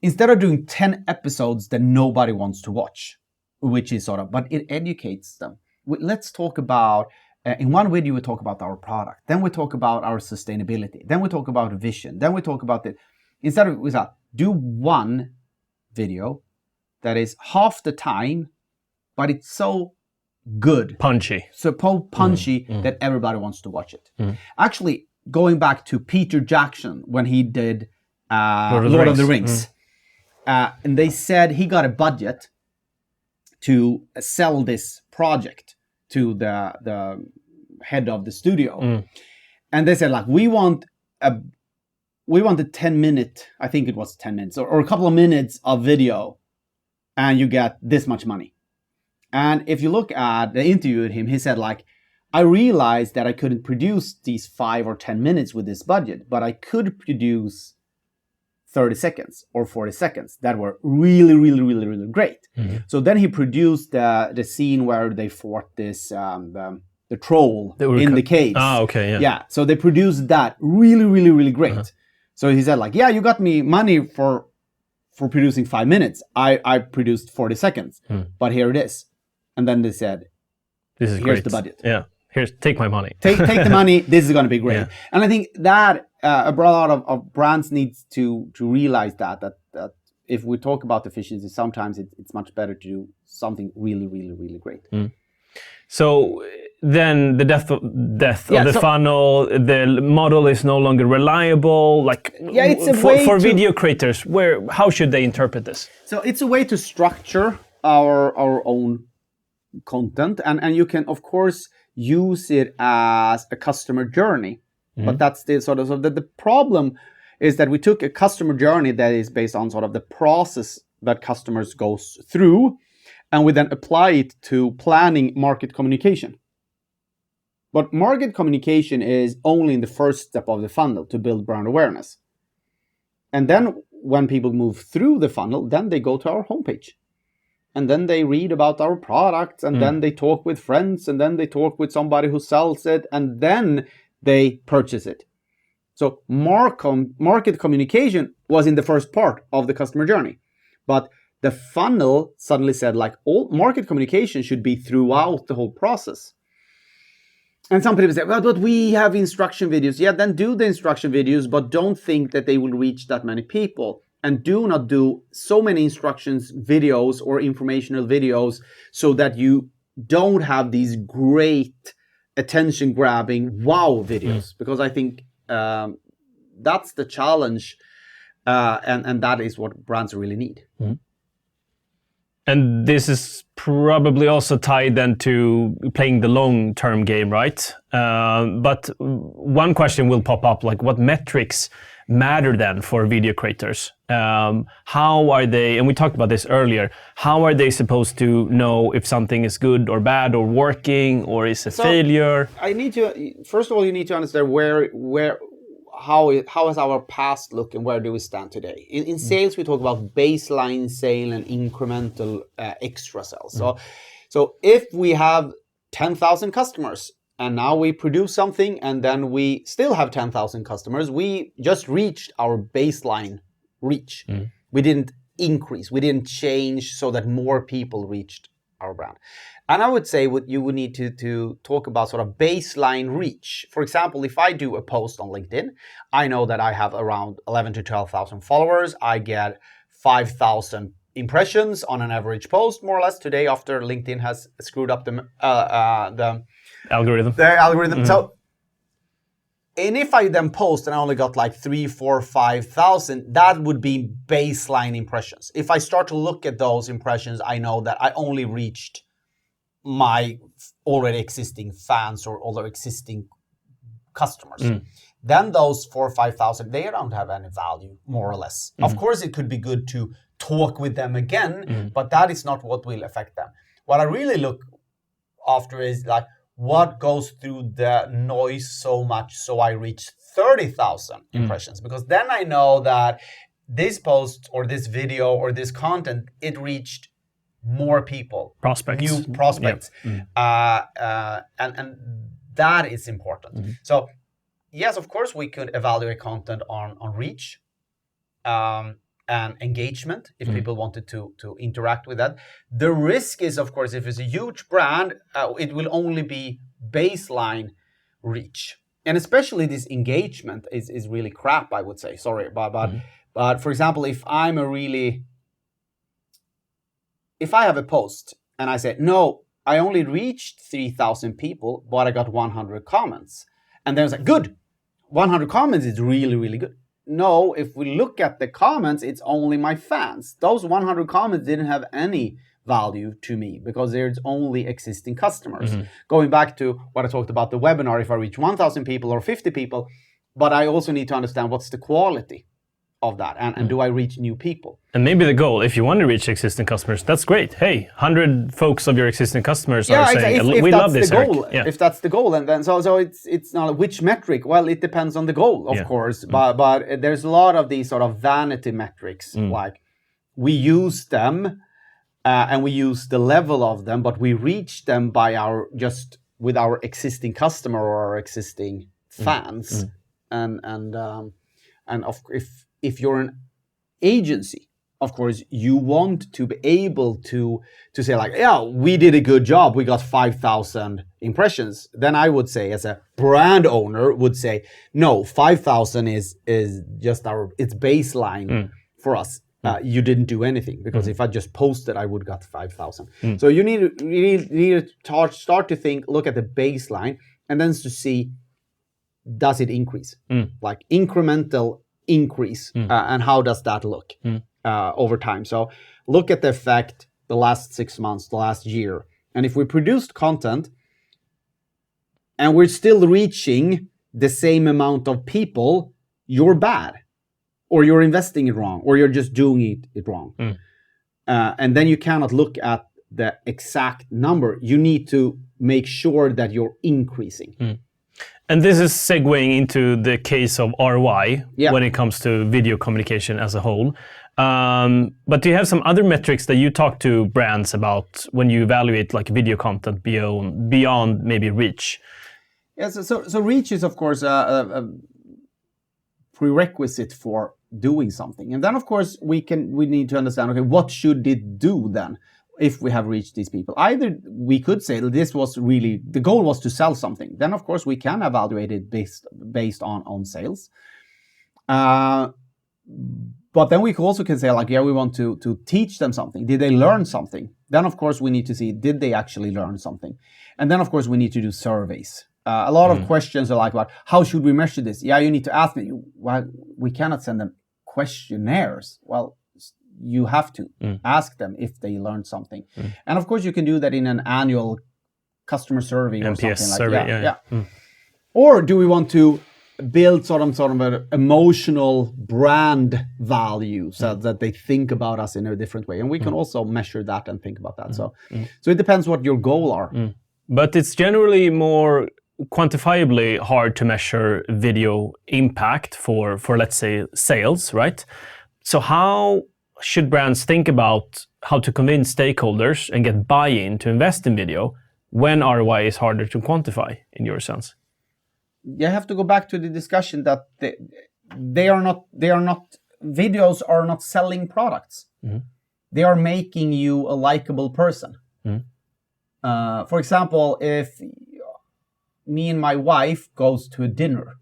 instead of doing 10 episodes that nobody wants to watch, which is sort of, but it educates them. Let's talk about, in one video we talk about our product, then we talk about our sustainability, then we talk about vision, then we talk about it. Instead of do one video that is half the time, but it's so good. Punchy. So punchy that everybody wants to watch it. Actually, going back to Peter Jackson when he did Lord of the Rings. And they said he got a budget to sell this project to the head of the studio. And they said, like, we want a 10-minute, I think it was 10 minutes, or a couple of minutes of video, and you get this much money. And if you look at the interview with him, he said, like, I realized that I couldn't produce these 5 or 10 minutes with this budget, but I could produce 30 seconds or 40 seconds that were really, really, really, really great. So then he produced the scene where they fought this the troll in the caves. Yeah. So they produced that really, really, really great. So he said, like, yeah, you got me money for producing 5 minutes. I produced 40 seconds, but here it is. And then they said, here's the budget. Yeah. Take my money. Take the money. This is going to be great. And I think that a lot of brands needs to realize that if we talk about efficiency, sometimes it's much better to do something really, really, really great. So then the death of the funnel, the model is no longer reliable. Like, it's a for video creators, how should they interpret this? So it's a way to structure our own content, and you can of course use it as a customer journey. But that's the sort of the problem is that we took a customer journey that is based on sort of the process that customers go through, and we then apply it to planning market communication. But market communication is only in the first step of the funnel to build brand awareness. And then when people move through the funnel, then they go to our homepage. And then they read about our products, and then they talk with friends, and then they talk with somebody who sells it, and then they purchase it. So market communication was in the first part of the customer journey. But the funnel suddenly said, like, all market communication should be throughout the whole process. And some people say, well, but we have instruction videos. Yeah, then do the instruction videos, but don't think that they will reach that many people. And do not do so many instructions videos or informational videos so that you don't have these great attention-grabbing wow videos. Because I think that's the challenge, and that is what brands really need. And this is probably also tied then to playing the long-term game, right? But one question will pop up, like, what metrics matter then for video creators? How are they, and we talked about this earlier, how are they supposed to know if something is good or bad or working, or is a failure? First of all, you need to understand how has our past looked and where do we stand today. In sales, we talk about baseline sale and incremental extra sales. So if we have 10,000 customers and now we produce something and then we still have 10,000 customers, we just reached our baseline reach. We didn't increase, we didn't change so that more people reached our brand. And I would say what you would need to talk about sort of baseline reach. For example, if I do a post on LinkedIn, I know that I have around 11 to 12,000 followers. I get 5,000 impressions on an average post, more or less, today after LinkedIn has screwed up the algorithm. So, and if I then post and I only got like 3, 4, 5,000, that would be baseline impressions. If I start to look at those impressions, I know that I only reached my already existing fans or other existing customers. Then those 4 or 5,000, they don't have any value, more or less. Of course, it could be good to talk with them again, but that is not what will affect them. What I really look after is like, what goes through the noise so much so I reach 30,000 impressions? Because then I know that this post or this video or this content, it reached more people. New prospects. And that is important. So yes, of course, we could evaluate content on reach and engagement if people wanted to interact with that. The risk is, of course, if it's a huge brand, it will only be baseline reach. And especially this engagement is really crap, I would say. Sorry, but for example, if I have a post and I say, no, I only reached 3,000 people, but I got 100 comments. And then it's like, good, 100 comments is really, really good. No, if we look at the comments, it's only my fans. Those 100 comments didn't have any value to me because there's only existing customers. Going back to what I talked about the webinar, if I reach 1,000 people or 50 people, but I also need to understand what's the quality of that and do I reach new people? And maybe the goal, if you want to reach existing customers, that's great. Hey, 100 folks of your existing customers are saying, if we love this, Erik. Yeah. If that's the goal, and then so it's not which metric. Well, it depends on the goal, of course. But there's a lot of these sort of vanity metrics. Like we use them and we use the level of them, but we reach them by with our existing customer or our existing fans. And if you're an agency, of course, you want to be able to say like, yeah, we did a good job. We got 5,000 impressions. Then I would say, as a brand owner, would say, no, 5,000 is just it's baseline for us. You didn't do anything because if I just posted, I would got 5,000. So you need to start to think, look at the baseline, and then to see, does it increase? Like incremental increase, and how does that look over time? So look at the effect the last 6 months, the last year, and if we produced content and we're still reaching the same amount of people, you're bad, or you're investing it wrong, or you're just doing it wrong. And then you cannot look at the exact number. You need to make sure that you're increasing. And this is segueing into the case of ROI when it comes to video communication as a whole. But do you have some other metrics that you talk to brands about when you evaluate like video content beyond maybe reach? Yes, so reach is of course a prerequisite for doing something, and then of course we need to understand, okay, what should it do then? If we have reached these people, either we could say that this was really the goal was to sell something. Then of course we can evaluate it based on sales. But then we also can say like, yeah, we want to teach them something. Did they learn something? Then of course we need to see, did they actually learn something? And then of course we need to do surveys. A lot of questions are like, how should we measure this? Yeah, you need to ask them. Well, we cannot send them questionnaires. Well, you have to ask them if they learned something. And of course you can do that in an annual customer survey or NPS something like survey, that. Or do we want to build sort of an emotional brand value so that they think about us in a different way? And we can also measure that and think about that. So it depends what your goal are. But it's generally more quantifiably hard to measure video impact for let's say sales, right? So how should brands think about how to convince stakeholders and get buy-in to invest in video when ROI is harder to quantify, in your sense? You have to go back to the discussion that videos are not selling products. They are making you a likable person. For example, if me and my wife goes to a dinner,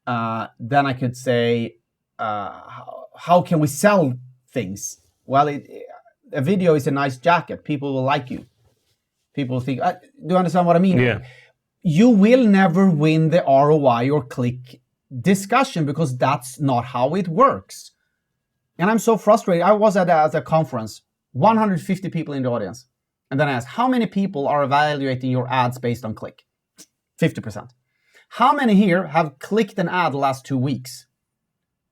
then I could say, how can we sell things? Well, a video is a nice jacket. People will like you. People think, do you understand what I mean? Yeah. You will never win the ROI or click discussion because that's not how it works. And I'm so frustrated. I was at a conference, 150 people in the audience. And then I asked, how many people are evaluating your ads based on click? 50%. How many here have clicked an ad the last 2 weeks?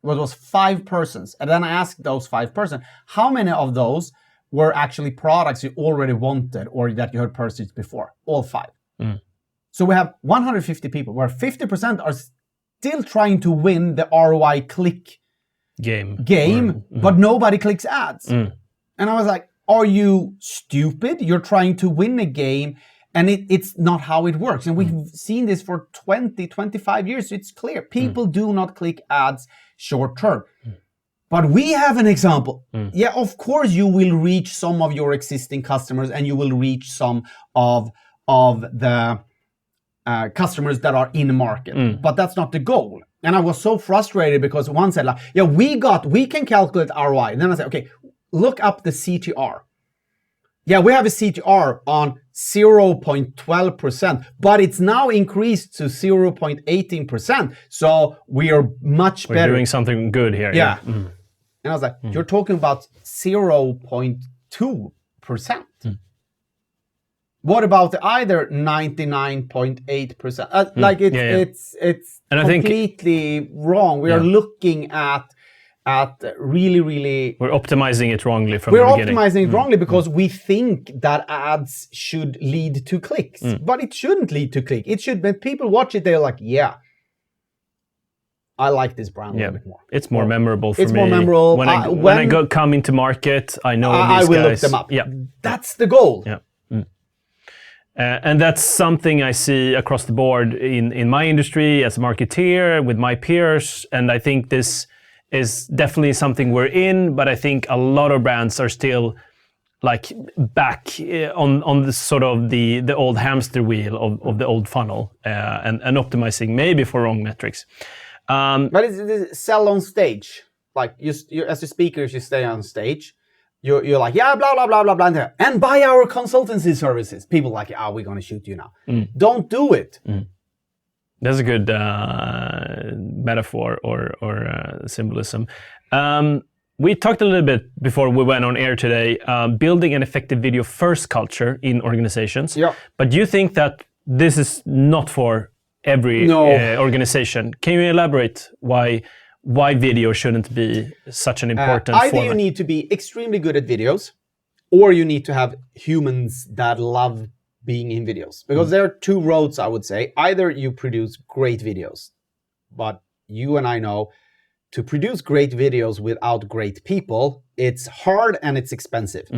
Well, it was 5 persons. And then I asked those 5 persons, how many of those were actually products you already wanted or that you had purchased before? All 5. So we have 150 people where 50% are still trying to win the ROI click game, but nobody clicks ads. And I was like, are you stupid? You're trying to win a game and it's not how it works. And we've seen this for 20, 25 years. So it's clear. People do not click ads short term. But we have an example. Yeah, of course you will reach some of your existing customers and you will reach some of the customers that are in the market. But that's not the goal. And I was so frustrated because one said, like, yeah, we can calculate ROI. And then I said, okay, look up the CTR. Yeah, we have a CTR on 0.12%, but it's now increased to 0.18%. So we are much better. We're doing something good here. Yeah. And I was like, you're talking about 0.2%. What about the other 99.8%? Like it's and completely wrong. We are looking at really, really... We're optimizing it wrongly from the beginning. We're optimizing it wrongly because we think that ads should lead to clicks. But it shouldn't lead to click. It should, when people watch it, they're like, yeah, I like this brand a little bit more. It's more memorable for me. It's more memorable. When I come into market, I know these guys. I will look them up. Yeah. That's the goal. Yeah. And that's something I see across the board in my industry as a marketeer, with my peers. And I think this is definitely something we're in, but I think a lot of brands are still like back on the sort of the old hamster wheel of the old funnel and optimizing maybe for wrong metrics. But it's sell on stage. Like you as a speaker, if you stay on stage, you're like, yeah, blah, blah, blah, blah, blah, and buy our consultancy services. People like, we're going to shoot you now. Don't do it. That's a good metaphor or symbolism. We talked a little bit before we went on air today, building an effective video first culture in organizations. Yeah. But do you think that this is not for every organization? Can you elaborate why video shouldn't be such an important either format? You need to be extremely good at videos, or you need to have humans that love being in videos. Because there are 2 roads, I would say. Either you produce great videos, but you and I know to produce great videos without great people, it's hard and it's expensive.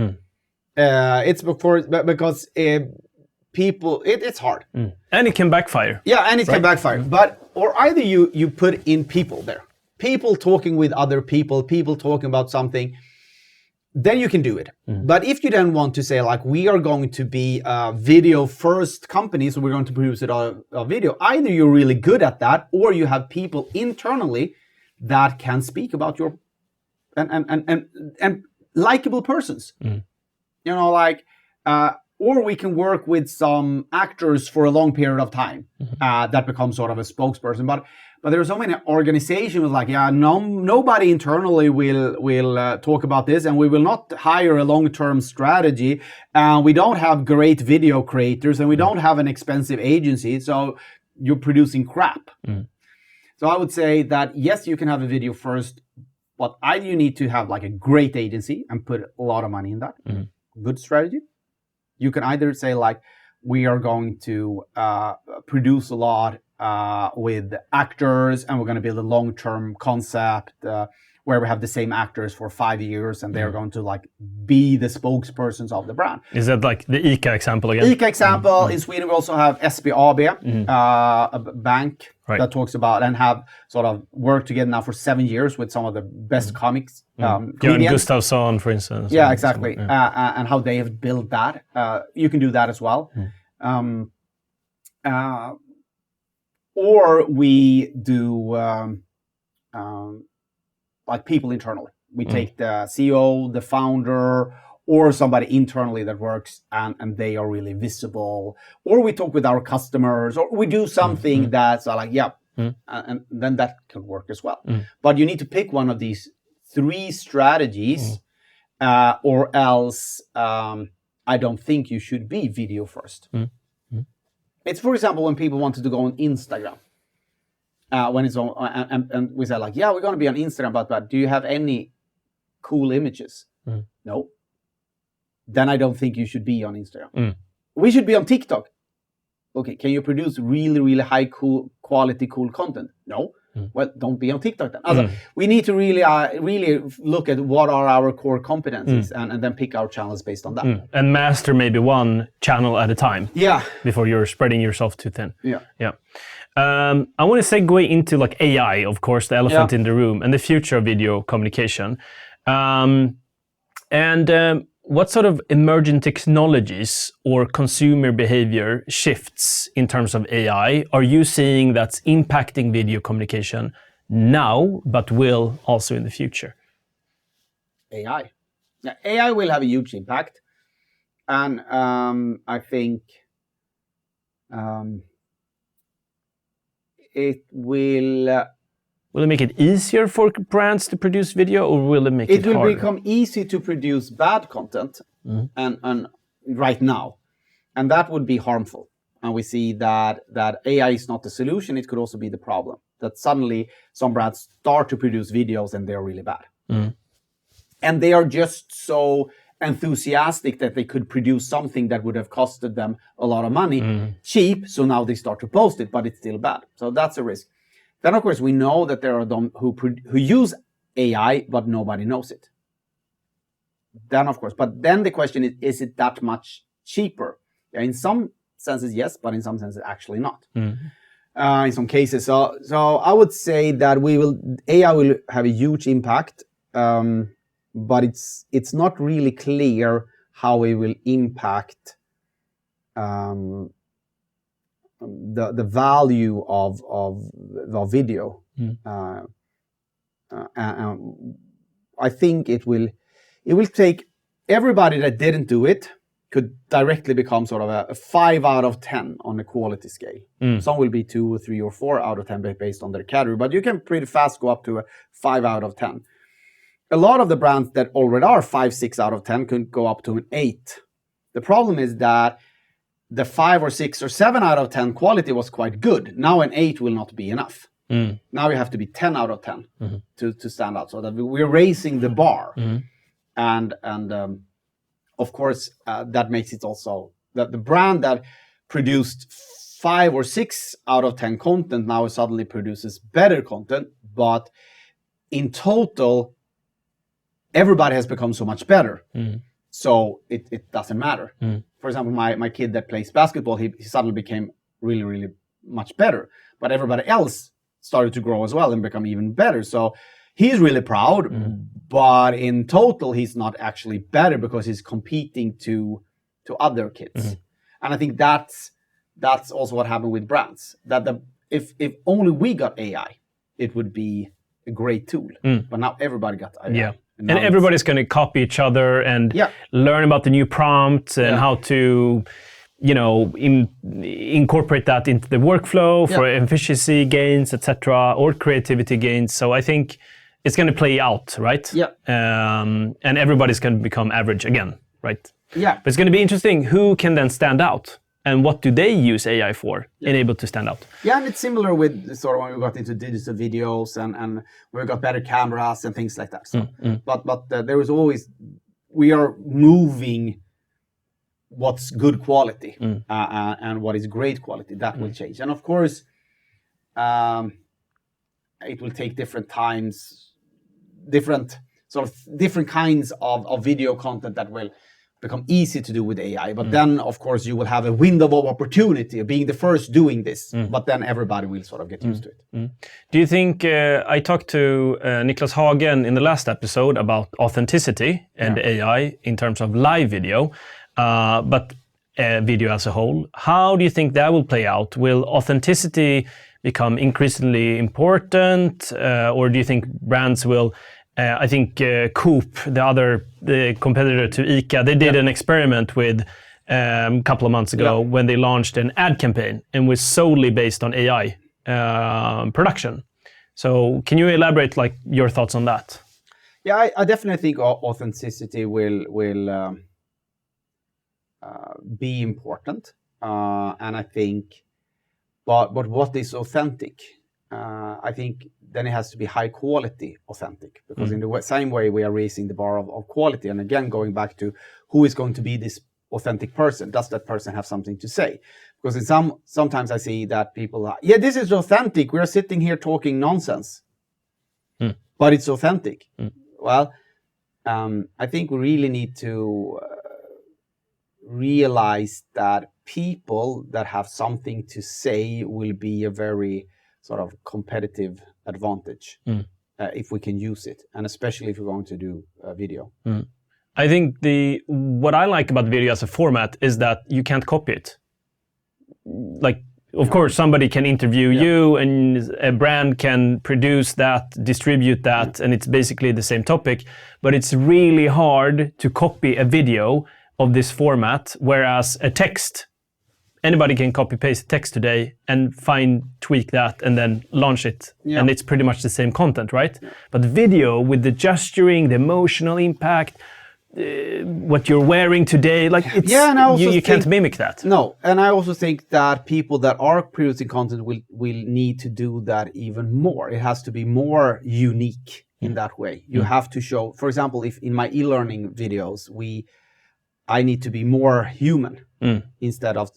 It's because people, it's hard. And it can backfire. Yeah, and it can backfire. Or either you put in people there. People talking with other people talking about something, then you can do it. But if you then want to say, like, we are going to be a video first company, so we're going to produce it a video, either you're really good at that, or you have people internally that can speak about your and likable persons. You know, like, or we can work with some actors for a long period of time that become sort of a spokesperson. But there are so many organizations like, nobody internally will talk about this, and we will not hire a long-term strategy. We don't have great video creators, and we don't have an expensive agency. So you're producing crap. So I would say that, yes, you can have a video first, but either you need to have like a great agency and put a lot of money in that. Good strategy. You can either say, like, we are going to produce a lot with actors, and we're going to build a long-term concept where we have the same actors for 5 years, and they're going to like be the spokespersons of the brand. Is that like the ICA example again? ICA example. In Sweden, we also have SBAB, a bank that talks about and have sort of worked together now for 7 years with some of the best comics Björn comedians. Gustafsson, for instance. Yeah, exactly. And how they have built that. You can do that as well. Or we do like people internally. We take the CEO, the founder, or somebody internally that works and they are really visible. Or we talk with our customers, or we do something that's like, and then that can work as well. But you need to pick one of these 3 strategies, or else I don't think you should be video first. It's, for example, when people wanted to go on Instagram. When it's on, and we said like, we're going to be on Instagram, but do you have any cool images? No. Then I don't think you should be on Instagram. We should be on TikTok. Okay, can you produce really, really high quality cool content? No. Well, don't be on TikTok then. Also, we need to really look at what are our core competencies and then pick our channels based on that. And master maybe one channel at a time. Yeah. Before you're spreading yourself too thin. Yeah. I want to segue into like AI, of course, the elephant in the room, and the future of video communication. What sort of emerging technologies or consumer behavior shifts in terms of AI are you seeing that's impacting video communication now, but will also in the future? AI. Yeah, AI will have a huge impact. And I think it will... Will it make it easier for brands to produce video, or will it make it harder? It will become easy to produce bad content and right now. And that would be harmful. And we see that AI is not the solution. It could also be the problem. That suddenly some brands start to produce videos and they're really bad. And they are just so enthusiastic that they could produce something that would have costed them a lot of money cheap. So now they start to post it, but it's still bad. So that's a risk. Then, of course, we know that there are those who use AI, but nobody knows it. Then, of course, but then the question is it that much cheaper? Yeah, in some senses, yes, but in some senses, actually not. In some cases. So I would say that AI will have a huge impact, but it's not really clear how it will impact the value of video. I think it will take everybody that didn't do it could directly become sort of a 5 out of 10 on a quality scale. Some will be 2 or 3 or 4 out of 10 based on their category, but you can pretty fast go up to a 5 out of 10. A lot of the brands that already are 5, 6 out of 10 can go up to an 8. The problem is that the 5 or 6 or 7 out of 10 quality was quite good. Now an 8 will not be enough. Now you have to be 10 out of 10 to stand out. So that we're raising the bar. And of course, that makes it also that the brand that produced 5 or 6 out of 10 content now suddenly produces better content. But in total, everybody has become so much better. So it doesn't matter. For example, my kid that plays basketball, he suddenly became really, really much better. But everybody else started to grow as well and become even better. So he's really proud, but in total, he's not actually better because he's competing to other kids. And I think that's also what happened with brands. That if only we got AI, it would be a great tool. But now everybody got AI. Yeah. And everybody's going to copy each other and learn about the new prompts and how to, incorporate that into the workflow for efficiency gains, etc., or creativity gains. So I think it's going to play out, right? Yeah. And everybody's going to become average again, right? Yeah. But it's going to be interesting who can then stand out. And what do they use AI for and able to stand out? Yeah, and it's similar with sort of when we got into digital videos and we got better cameras and things like that. So, but there is always, we are moving what's good quality and what is great quality. That will change. And of course, it will take different times, different kinds of video content that will become easy to do with AI. But then, of course, you will have a window of opportunity of being the first doing this. But then everybody will sort of get used to it. Do you think, I talked to Niklas Hagen in the last episode about authenticity and AI in terms of live video, but video as a whole. How do you think that will play out? Will authenticity become increasingly important, or do you think brands will... I think Coop, the competitor to ICA, they did an experiment with a couple of months ago when they launched an ad campaign and was solely based on AI production. So can you elaborate like your thoughts on that? Yeah, I definitely think authenticity will be important, and I think, but what is authentic? I think then it has to be high quality authentic, because in the same way we are raising the bar of quality. And again, going back to who is going to be this authentic person, does that person have something to say? Because sometimes I see that people are, this is authentic, we are sitting here talking nonsense, but it's authentic. Well, I think we really need to realize that people that have something to say will be a very sort of competitive advantage if we can use it, and especially if we're going to do video. I think what I like about video as a format is that you can't copy it. Like, of course, somebody can interview you, and a brand can produce that, distribute that, and it's basically the same topic. But it's really hard to copy a video of this format, whereas a text, anybody can copy-paste text today and tweak that and then launch it. And it's pretty much the same content, right? But video, with the gesturing, the emotional impact, what you're wearing today, like it's, you can't mimic that. No, and I also think that people that are producing content will need to do that even more. It has to be more unique in that way. You have to show, for example, if in my e-learning videos, I need to be more human instead of...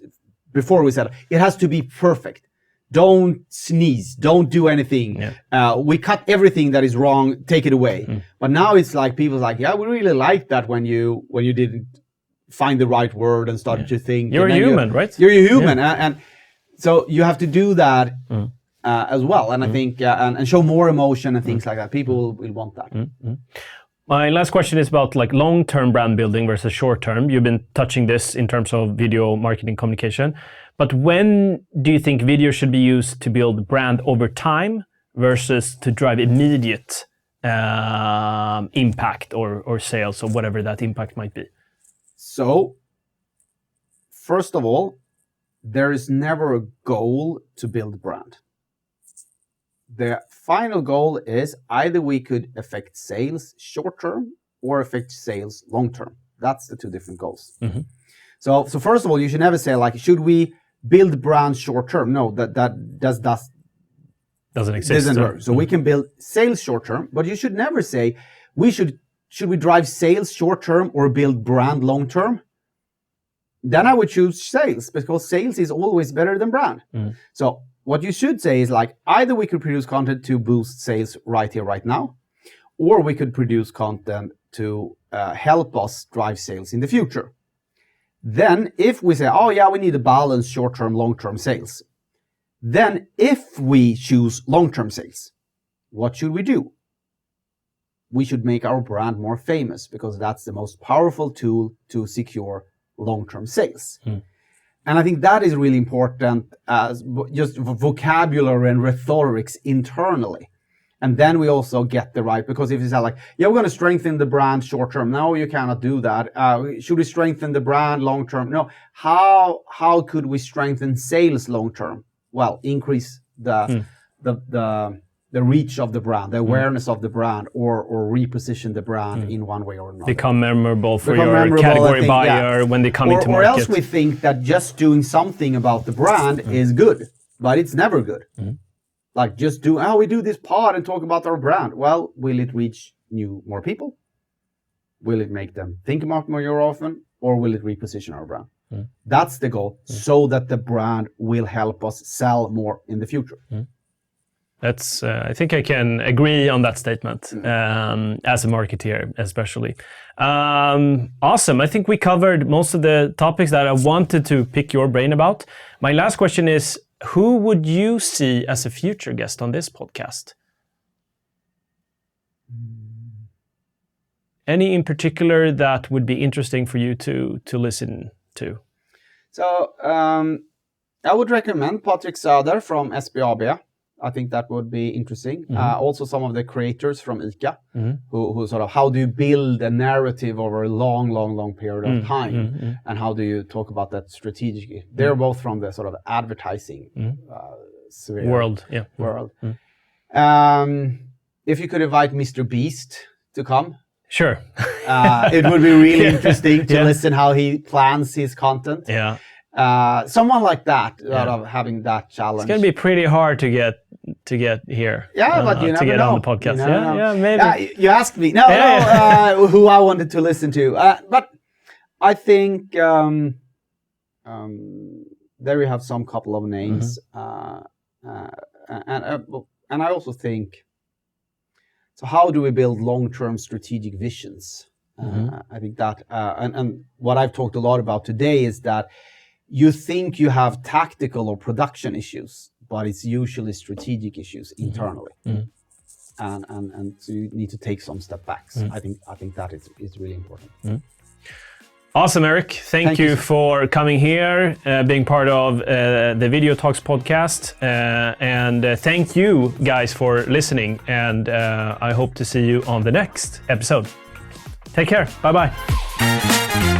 Before we said, it has to be perfect. Don't sneeze. Don't do anything. We cut everything that is wrong. Take it away. But now it's like people's like, we really like that when you didn't find the right word and started to think. You're a human, right? You're a human, and so you have to do that as well. And I think and show more emotion and things like that. People will want that. My last question is about like long-term brand building versus short-term. You've been touching this in terms of video marketing communication. But when do you think video should be used to build brand over time versus to drive immediate impact or sales or whatever that impact might be? So, first of all, there is never a goal to build brand. The final goal is either we could affect sales short term or affect sales long term. That's the two different goals. So first of all, you should never say like, should we build brand short term? No, that doesn't exist. So we can build sales short term, but you should never say should we drive sales short term or build brand long term? Then I would choose sales, because sales is always better than brand. So what you should say is like, either we could produce content to boost sales right here, right now, or we could produce content to help us drive sales in the future. Then if we say, we need a balance short-term, long-term sales, then if we choose long-term sales, what should we do? We should make our brand more famous, because that's the most powerful tool to secure long-term sales. And I think that is really important as just vocabulary and rhetorics internally. And then we also get the right, because if you say like, we're going to strengthen the brand short term. No, you cannot do that. Should we strengthen the brand long term? No. How could we strengthen sales long term? Well, increase the reach of the brand, the awareness of the brand, or reposition the brand in one way or another. Become memorable for your category buyer when they come into market. Or else we think that just doing something about the brand is good, but it's never good. Like just we do this pod and talk about our brand. Well, will it reach more people? Will it make them think about more often? Or will it reposition our brand? That's the goal, so that the brand will help us sell more in the future. That's. I think I can agree on that statement as a marketeer, especially. Awesome. I think we covered most of the topics that I wanted to pick your brain about. My last question is, who would you see as a future guest on this podcast? Any in particular that would be interesting for you to listen to? So I would recommend Patrick Söder from SBAB. I think that would be interesting. Also some of the creators from ICA, who sort of, how do you build a narrative over a long period of time? And how do you talk about that strategically? They're both from the sort of advertising world. If you could invite Mr. Beast to come. Sure. It would be really interesting to listen how he plans his content. Yeah. Someone like that, sort of having that challenge. It's going to be pretty hard to get here. Yeah, but you never to get know. on the podcast. Yeah, maybe. You asked me. No, who I wanted to listen to. But I think there we have some couple of names. And I also think, so how do we build long-term strategic visions? I think that, and what I've talked a lot about today is that you think you have tactical or production issues, but it's usually strategic issues internally. And so you need to take some step backs. I think that is really important. Awesome, Erik. Thank you for coming here, being part of the Video Talks podcast. And thank you guys for listening. And I hope to see you on the next episode. Take care. Bye-bye.